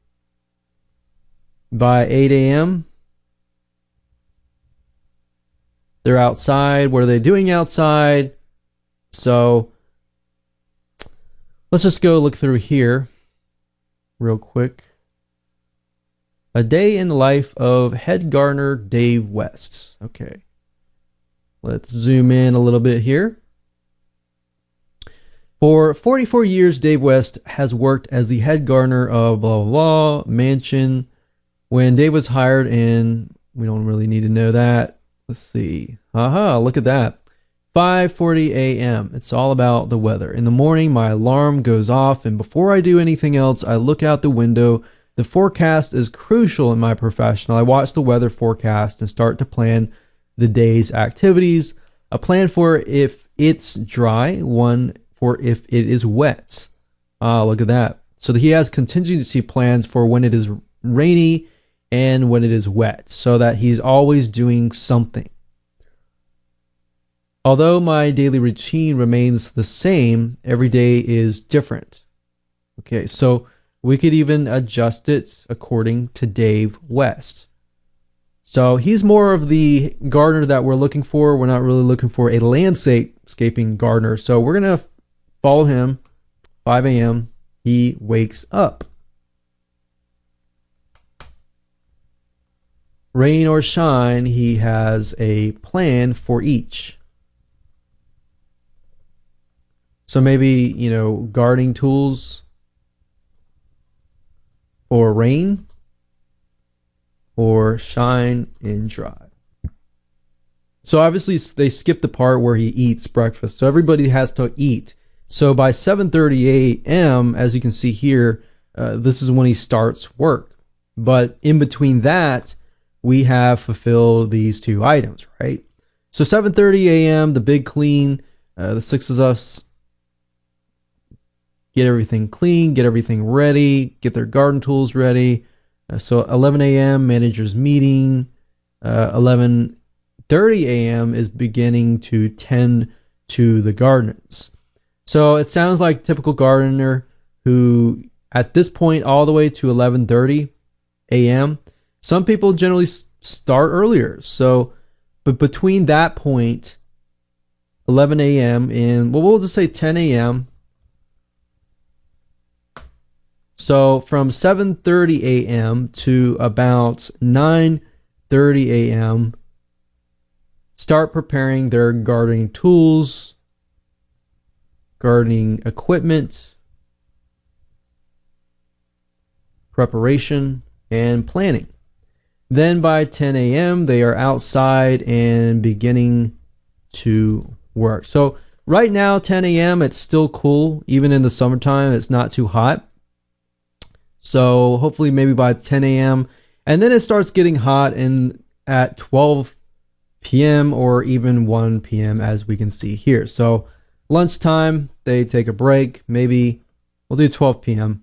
By 8 a.m., they're outside. What are they doing outside? So let's just go look through here real quick. A day in the life of head gardener Dave West. Okay. Let's zoom in a little bit here. For 44 years, Dave West has worked as the head gardener of blah, blah, blah mansion. When Dave was hired in, we don't really need to know that. Let's see. Aha, look at that. 5:40 a.m. It's all about the weather. In the morning, my alarm goes off, and before I do anything else, I look out the window. The forecast is crucial in my profession. I watch the weather forecast and start to plan the day's activities. A plan for if it's dry, one for if it is wet. Look at that. So he has contingency plans for when it is rainy and when it is wet, so that he's always doing something. Although my daily routine remains the same, every day is different. Okay, so we could even adjust it according to Dave West. So he's more of the gardener that we're looking for. We're not really looking for a landscaping gardener. So we're going to follow him. 5 a.m. He wakes up. Rain or shine, he has a plan for each. So maybe, gardening tools for rain or shine and dry. So obviously they skip the part where he eats breakfast. So everybody has to eat. So by 7:30 a.m., as you can see here, this is when he starts work. But in between that, we have fulfilled these two items, right? So 7:30 a.m., the big clean, the six of us get everything clean, get everything ready, get their garden tools ready. So 11 a.m., manager's meeting. 11:30 a.m. is beginning to tend to the gardens. So it sounds like typical gardener who, at this point, all the way to 11:30 a.m., some people generally start earlier. So, but between that point, 11 a.m. and, well, we'll just say 10 a.m., so from 7:30 a.m. to about 9:30 a.m., start preparing their gardening tools, gardening equipment, preparation, and planning. Then by 10 a.m., they are outside and beginning to work. So right now, 10 a.m., it's still cool. Even in the summertime, it's not too hot. So hopefully maybe by 10 a.m. And then it starts getting hot at 12 p.m. or even 1 p.m. as we can see here. So lunchtime, they take a break. Maybe we'll do 12 p.m.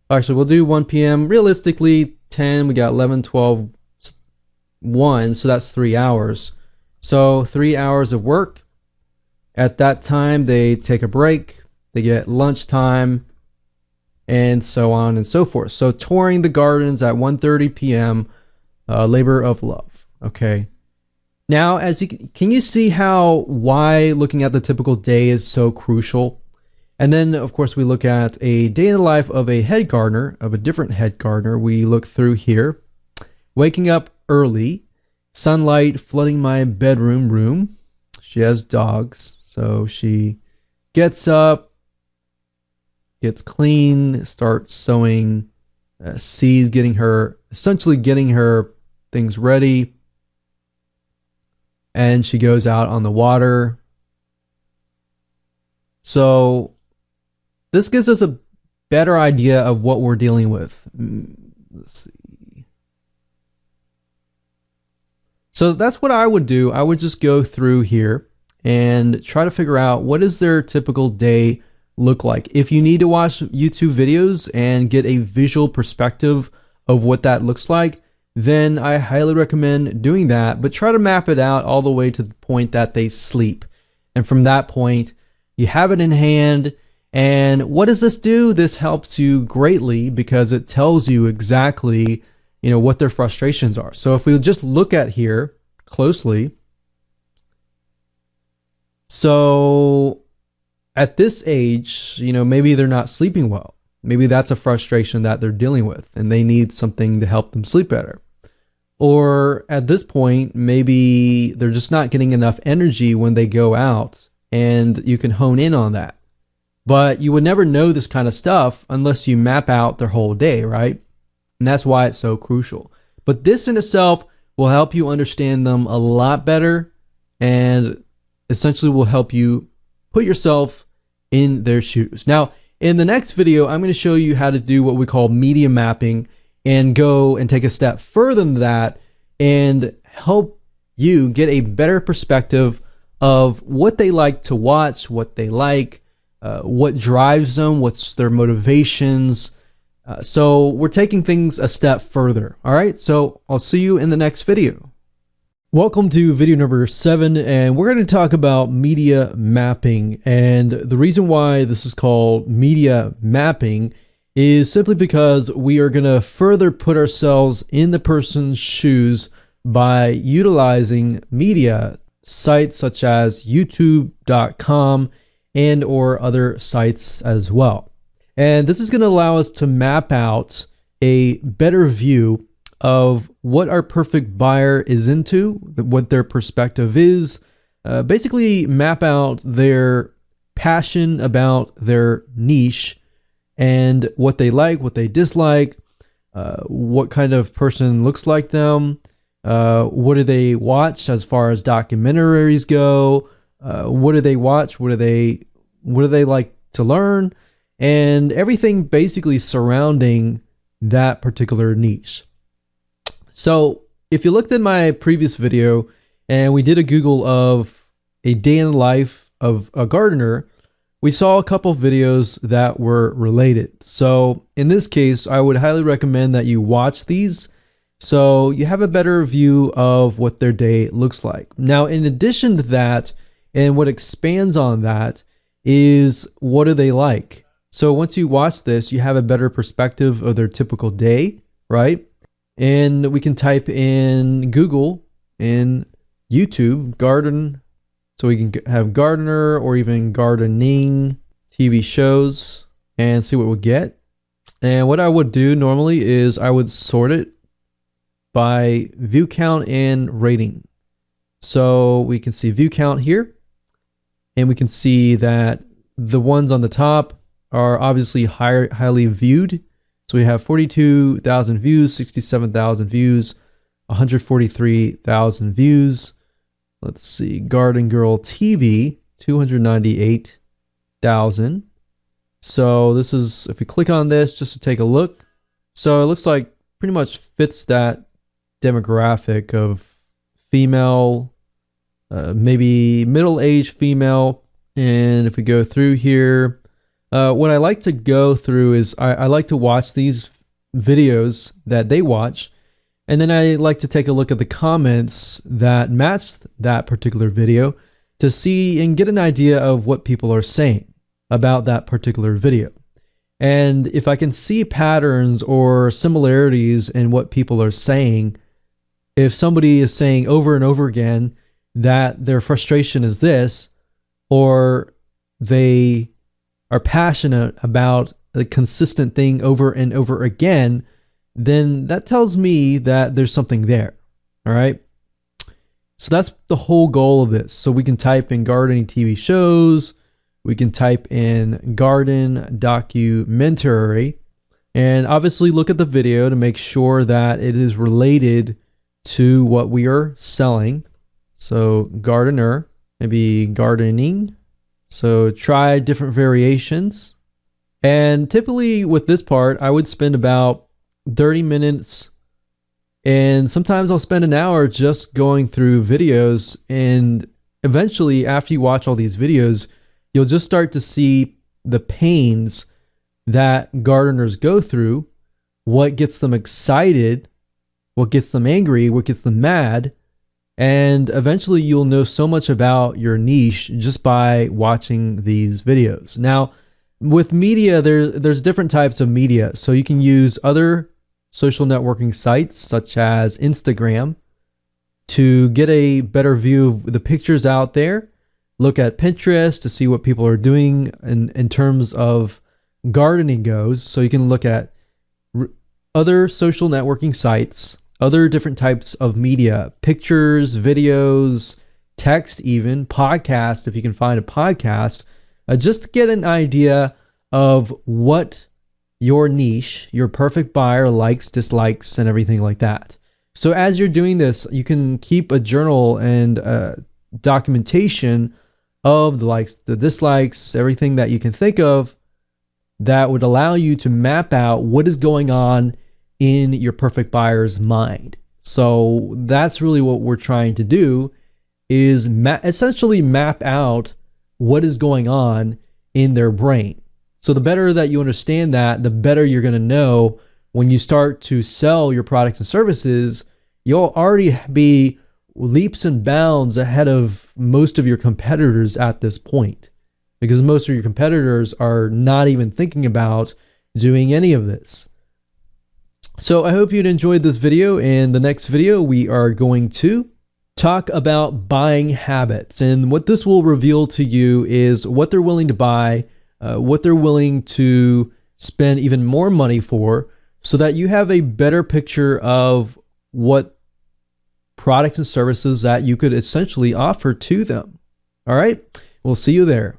Actually, we'll do 1 p.m. Realistically, 10, we got 11, 12, 1. So that's 3 hours. So 3 hours of work. At that time, they take a break. They get lunchtime, and so on and so forth. So touring the gardens at 1:30 p.m., labor of love. Okay. Now, can you see why looking at the typical day is so crucial? And then, of course, we look at a day in the life of a head gardener, of a different head gardener. We look through here. Waking up early, sunlight flooding my bedroom room. She has dogs, so she gets up, gets clean, starts sowing seeds, essentially getting her things ready. And she goes out on the water. So this gives us a better idea of what we're dealing with. Let's see. So that's what I would do. I would just go through here and try to figure out what is their typical day look like. If you need to watch YouTube videos and get a visual perspective of what that looks like, then I highly recommend doing that, but try to map it out all the way to the point that they sleep. And from that point, you have it in hand. And what does this do? This helps you greatly because it tells you exactly, what their frustrations are. So if we just look at here closely, so at this age, maybe they're not sleeping well. Maybe that's a frustration that they're dealing with and they need something to help them sleep better. Or at this point, maybe they're just not getting enough energy when they go out, and you can hone in on that. But you would never know this kind of stuff unless you map out their whole day, right? And that's why it's so crucial. But this in itself will help you understand them a lot better, and essentially will help you put yourself in their shoes. Now, in the next video, I'm going to show you how to do what we call media mapping, and go and take a step further than that and help you get a better perspective of what they like to watch, what they like, what drives them, what's their motivations. So we're taking things a step further. All right, so I'll see you in the next video. Welcome to video number 7, and we're going to talk about media mapping. And the reason why this is called media mapping is simply because we are going to further put ourselves in the person's shoes by utilizing media sites such as youtube.com and or other sites as well. And this is going to allow us to map out a better view of what our perfect buyer is into, what their perspective is, basically map out their passion about their niche and what they like, what they dislike, what kind of person looks like them, what do they watch as far as documentaries go, what do they watch, what do they like to learn, and everything basically surrounding that particular niche. So if you looked at my previous video and we did a Google of a day in the life of a gardener, we saw a couple videos that were related. So in this case, I would highly recommend that you watch these so you have a better view of what their day looks like. Now, in addition to that, and what expands on that, is what do they like? So once you watch this, you have a better perspective of their typical day, right? And we can type in Google, in YouTube, garden. So we can have gardener or even gardening TV shows and see what we get. And what I would do normally is I would sort it by view count and rating. So we can see view count here, and we can see that the ones on the top are obviously highly viewed. So we have 42,000 views, 67,000 views, 143,000 views. Let's see, Garden Girl TV, 298,000. So this is, if we click on this just to take a look, so it looks like pretty much fits that demographic of female, maybe middle-aged female. And if we go through here, what I like to go through is I like to watch these videos that they watch, and then I like to take a look at the comments that match that particular video to see and get an idea of what people are saying about that particular video. And if I can see patterns or similarities in what people are saying, if somebody is saying over and over again that their frustration is this, or they are passionate about a consistent thing over and over again, then that tells me that there's something there. All right. So that's the whole goal of this. So we can type in gardening TV shows, we can type in garden documentary, and obviously look at the video to make sure that it is related to what we are selling. So gardener, maybe gardening. So try different variations. And typically with this part, I would spend about 30 minutes, and sometimes I'll spend an hour just going through videos. And eventually, after you watch all these videos, you'll just start to see the pains that gardeners go through, what gets them excited, what gets them angry, what gets them mad. And eventually you'll know so much about your niche just by watching these videos. Now, with media, there's different types of media. So you can use other social networking sites such as Instagram to get a better view of the pictures out there. Look at Pinterest to see what people are doing in terms of gardening goes. So you can look at other social networking sites, other different types of media, pictures, videos, text, even podcast, if you can find a podcast, just to get an idea of what your niche, your perfect buyer likes, dislikes, and everything like that. So as you're doing this, you can keep a journal and documentation of the likes, the dislikes, everything that you can think of that would allow you to map out what is going on in your perfect buyer's mind. So that's really what we're trying to do, is essentially map out what is going on in their brain. So the better that you understand that, the better you're going to know when you start to sell your products and services. You'll already be leaps and bounds ahead of most of your competitors at this point, because most of your competitors are not even thinking about doing any of this. So I hope you'd enjoyed this video. In the next video, we are going to talk about buying habits, and what this will reveal to you is what they're willing to buy, what they're willing to spend even more money for, so that you have a better picture of what products and services that you could essentially offer to them. All right, we'll see you there.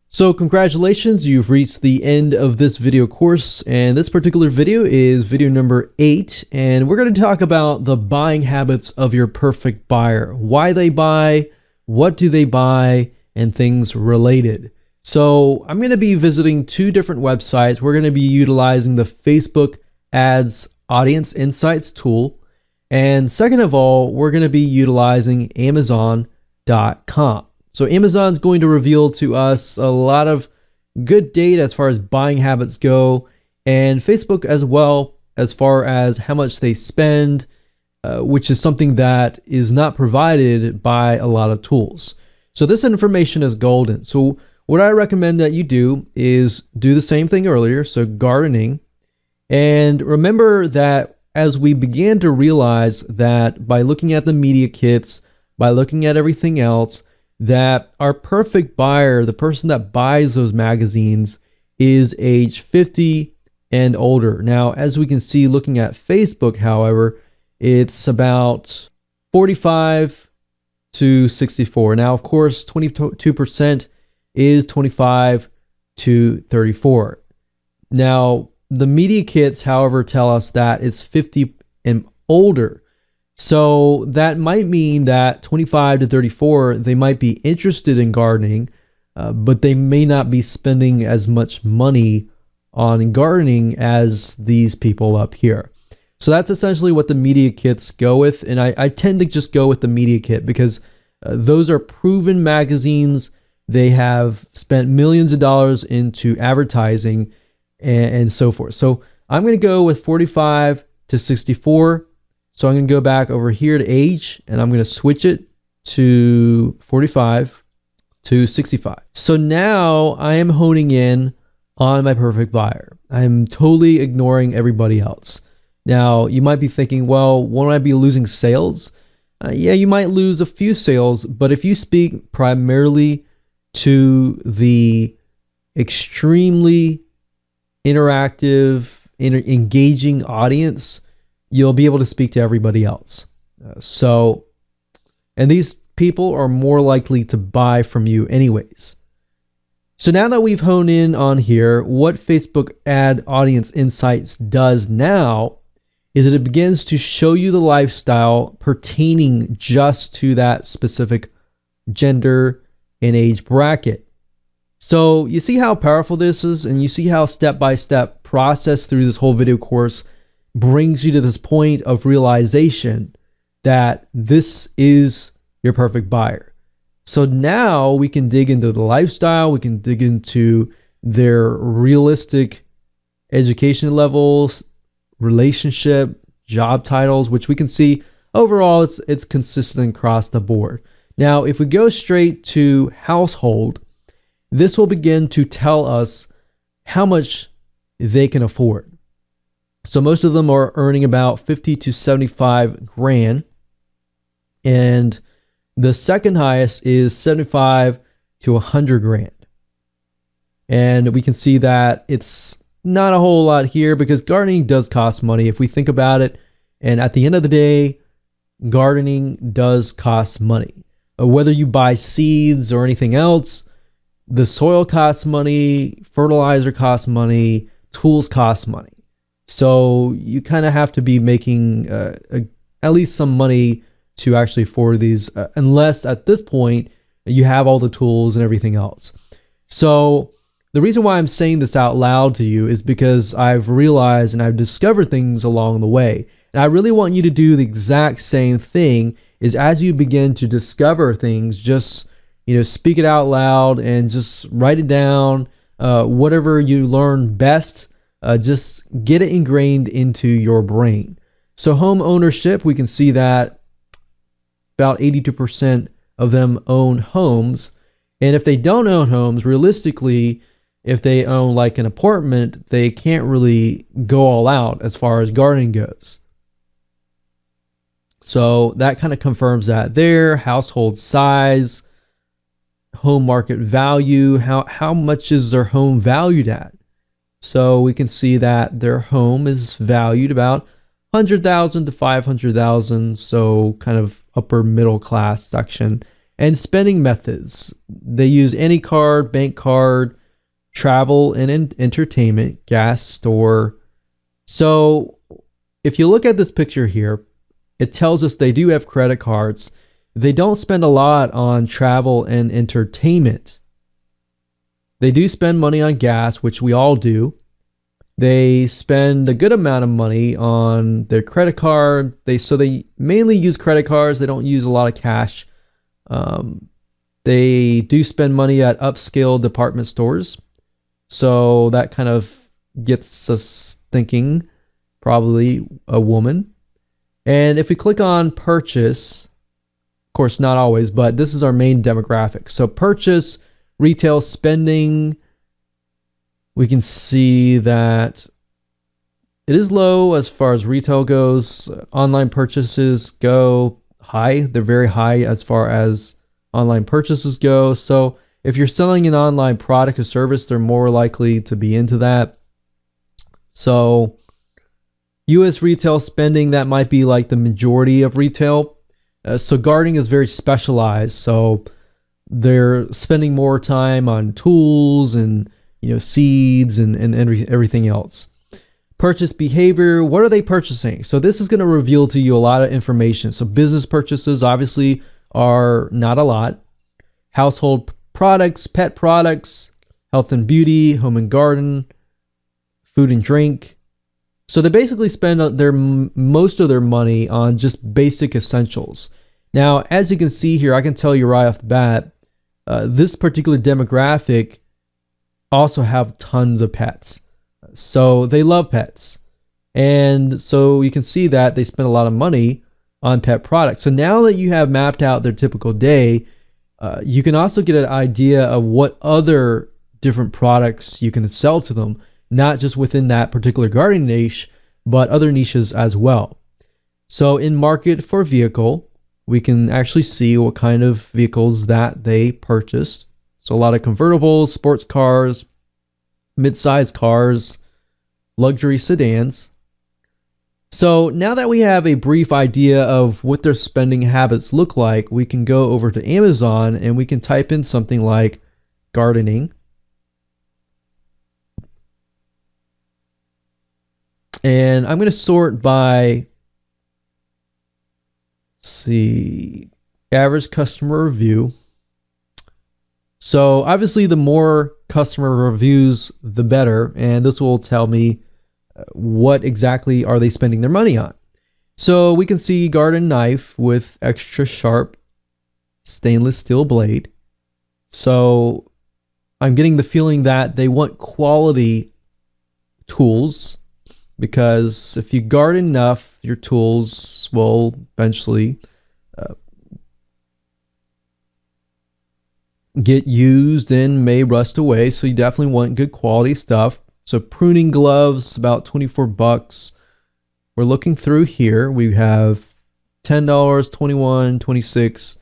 So congratulations, you've reached the end of this video course, and this particular video is video number 8, and we're going to talk about the buying habits of your perfect buyer, why they buy, what do they buy, and things related. So I'm going to be visiting 2 different websites. We're going to be utilizing the Facebook Ads Audience Insights tool, and second of all, we're going to be utilizing Amazon.com. So Amazon's going to reveal to us a lot of good data as far as buying habits go, and Facebook as well, as far as how much they spend, which is something that is not provided by a lot of tools. So this information is golden. So what I recommend that you do is do the same thing earlier, so gardening, and remember that as we began to realize that by looking at the media kits, by looking at everything else, that our perfect buyer, the person that buys those magazines, is age 50 and older. Now, as we can see looking at Facebook, however, it's about 45 to 64. Now, of course, 22% is 25 to 34. Now, the media kits, however, tell us that it's 50 and older. So that might mean that 25 to 34, they might be interested in gardening, but they may not be spending as much money on gardening as these people up here. So that's essentially what the media kits go with. And I tend to just go with the media kit because those are proven magazines. They have spent millions of dollars into advertising and so forth. So I'm going to go with 45 to 64. So I'm going to go back over here to age, and I'm going to switch it to 45 to 65. So now I am honing in on my perfect buyer. I'm totally ignoring everybody else. Now, you might be thinking, well, won't I be losing sales? Yeah, you might lose a few sales, but if you speak primarily to the extremely interactive, engaging audience, you'll be able to speak to everybody else. And these people are more likely to buy from you anyways. So now that we've honed in on here, what Facebook Ad Audience Insights does now is it begins to show you the lifestyle pertaining just to that specific gender and age bracket. So you see how powerful this is, and you see how step-by-step process through this whole video course brings you to this point of realization that this is your perfect buyer. So now we can dig into the lifestyle, we can dig into their realistic education levels, relationship, job titles, which we can see overall it's consistent across the board. Now, if we go straight to household, this will begin to tell us how much they can afford. So most of them are earning about 50 to 75 grand. And the second highest is 75 to 100 grand. And we can see that it's not a whole lot here because gardening does cost money if we think about it. And at the end of the day, gardening does cost money. Whether you buy seeds or anything else, the soil costs money, fertilizer costs money, tools cost money. So you kind of have to be making at least some money to actually afford these, unless at this point you have all the tools and everything else. So the reason why I'm saying this out loud to you is because I've realized and I've discovered things along the way. And I really want you to do the exact same thing. Is as you begin to discover things, just speak it out loud and just write it down. Whatever you learn best, just get it ingrained into your brain. So home ownership, we can see that about 82% of them own homes. And if they don't own homes, realistically, if they own like an apartment, they can't really go all out as far as gardening goes. So that kind of confirms that there. Household size, home market value, how much is their home valued at? So we can see that their home is valued about 100,000 to 500,000, so kind of upper middle class section. And spending methods, they use any card, bank card, travel and entertainment, gas store. So if you look at this picture here, it tells us they do have credit cards. They don't spend a lot on travel and entertainment. They do spend money on gas, which we all do. They spend a good amount of money on their credit card. So they mainly use credit cards. They don't use a lot of cash. They do spend money at upscale department stores. So that kind of gets us thinking, probably a woman. And if we click on purchase, of course, not always, but this is our main demographic. So purchase, retail spending, we can see that it is low as far as retail goes. Online purchases go high. They're very high as far as online purchases go. So if you're selling an online product or service, they're more likely to be into that. So US retail spending, that might be like the majority of retail. So gardening is very specialized. So they're spending more time on tools and seeds and everything else. Purchase behavior, what are they purchasing? So this is going to reveal to you a lot of information. So business purchases obviously are not a lot. Household products, pet products, health and beauty, home and garden, food and drink. So they basically spend most of their money on just basic essentials. Now, as you can see here, I can tell you right off the bat, this particular demographic also have tons of pets. So they love pets. And so you can see that they spend a lot of money on pet products. So now that you have mapped out their typical day, you can also get an idea of what other different products you can sell to them, not just within that particular gardening niche, but other niches as well. So in market for vehicle, we can actually see what kind of vehicles that they purchased. So a lot of convertibles, sports cars, mid-sized cars, luxury sedans. So now that we have a brief idea of what their spending habits look like, we can go over to Amazon and we can type in something like gardening. And I'm going to sort by, average customer review. So obviously the more customer reviews, the better. And this will tell me what exactly are they spending their money on. So we can see garden knife with extra sharp stainless steel blade. So I'm getting the feeling that they want quality tools, because if you garden enough, your tools will eventually get used and may rust away. So you definitely want good quality stuff. So pruning gloves, about 24 bucks. We're looking through here. We have $10, 21, 26,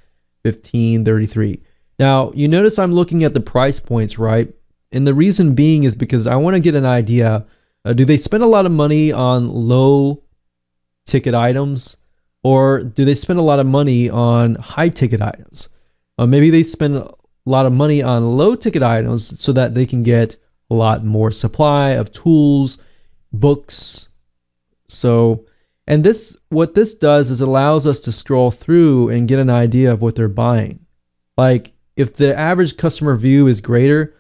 15, 33. Now, you notice I'm looking at the price points, right? And the reason being is because I want to get an idea, do they spend a lot of money on low ticket items, or do they spend a lot of money on high ticket items? Maybe they spend a lot of money on low ticket items so that they can get a lot more supply of tools, books. So, and what this does is allows us to scroll through and get an idea of what they're buying. Like if the average customer view is greater,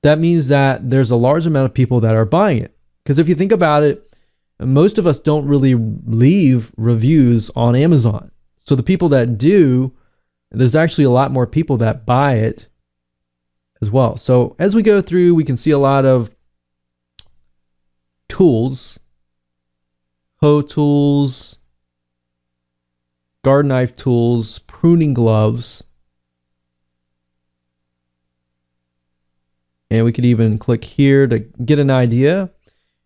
that means that there's a large amount of people that are buying it. Because if you think about it, most of us don't really leave reviews on Amazon. So the people that do, there's actually a lot more people that buy it as well. So as we go through, we can see a lot of tools, hoe tools, garden knife tools, pruning gloves. And we could even click here to get an idea.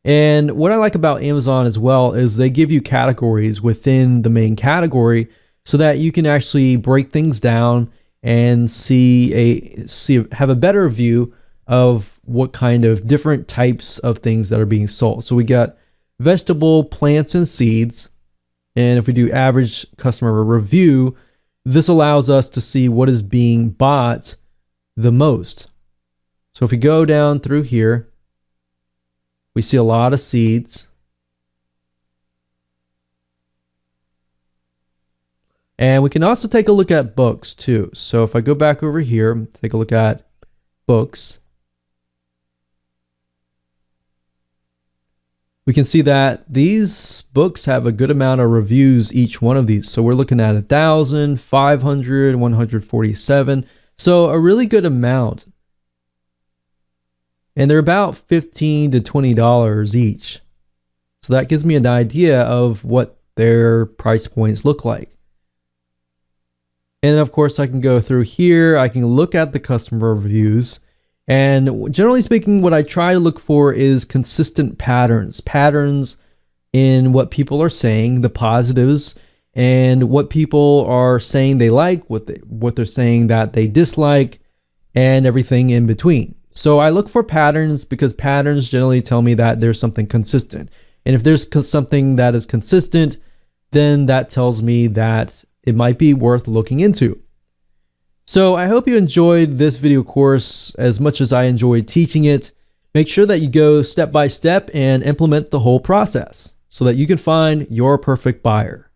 And what I like about Amazon as well is they give you categories within the main category so that you can actually break things down and have a better view of what kind of different types of things that are being sold. So we got vegetable, plants, and seeds. And if we do average customer review, this allows us to see what is being bought the most. So if we go down through here, we see a lot of seeds. And we can also take a look at books too. So if I go back over here, take a look at books, we can see that these books have a good amount of reviews, each one of these. So we're looking at 1,000, 500, 147. So a really good amount. And they're about $15 to $20 each. So that gives me an idea of what their price points look like. And of course I can go through here, I can look at the customer reviews, and generally speaking, what I try to look for is consistent patterns in what people are saying, the positives, and what people are saying they like, what they're saying that they dislike, and everything in between. So I look for patterns because patterns generally tell me that there's something consistent. And if there's something that is consistent, then that tells me that it might be worth looking into. So I hope you enjoyed this video course as much as I enjoyed teaching it. Make sure that you go step by step and implement the whole process so that you can find your perfect buyer.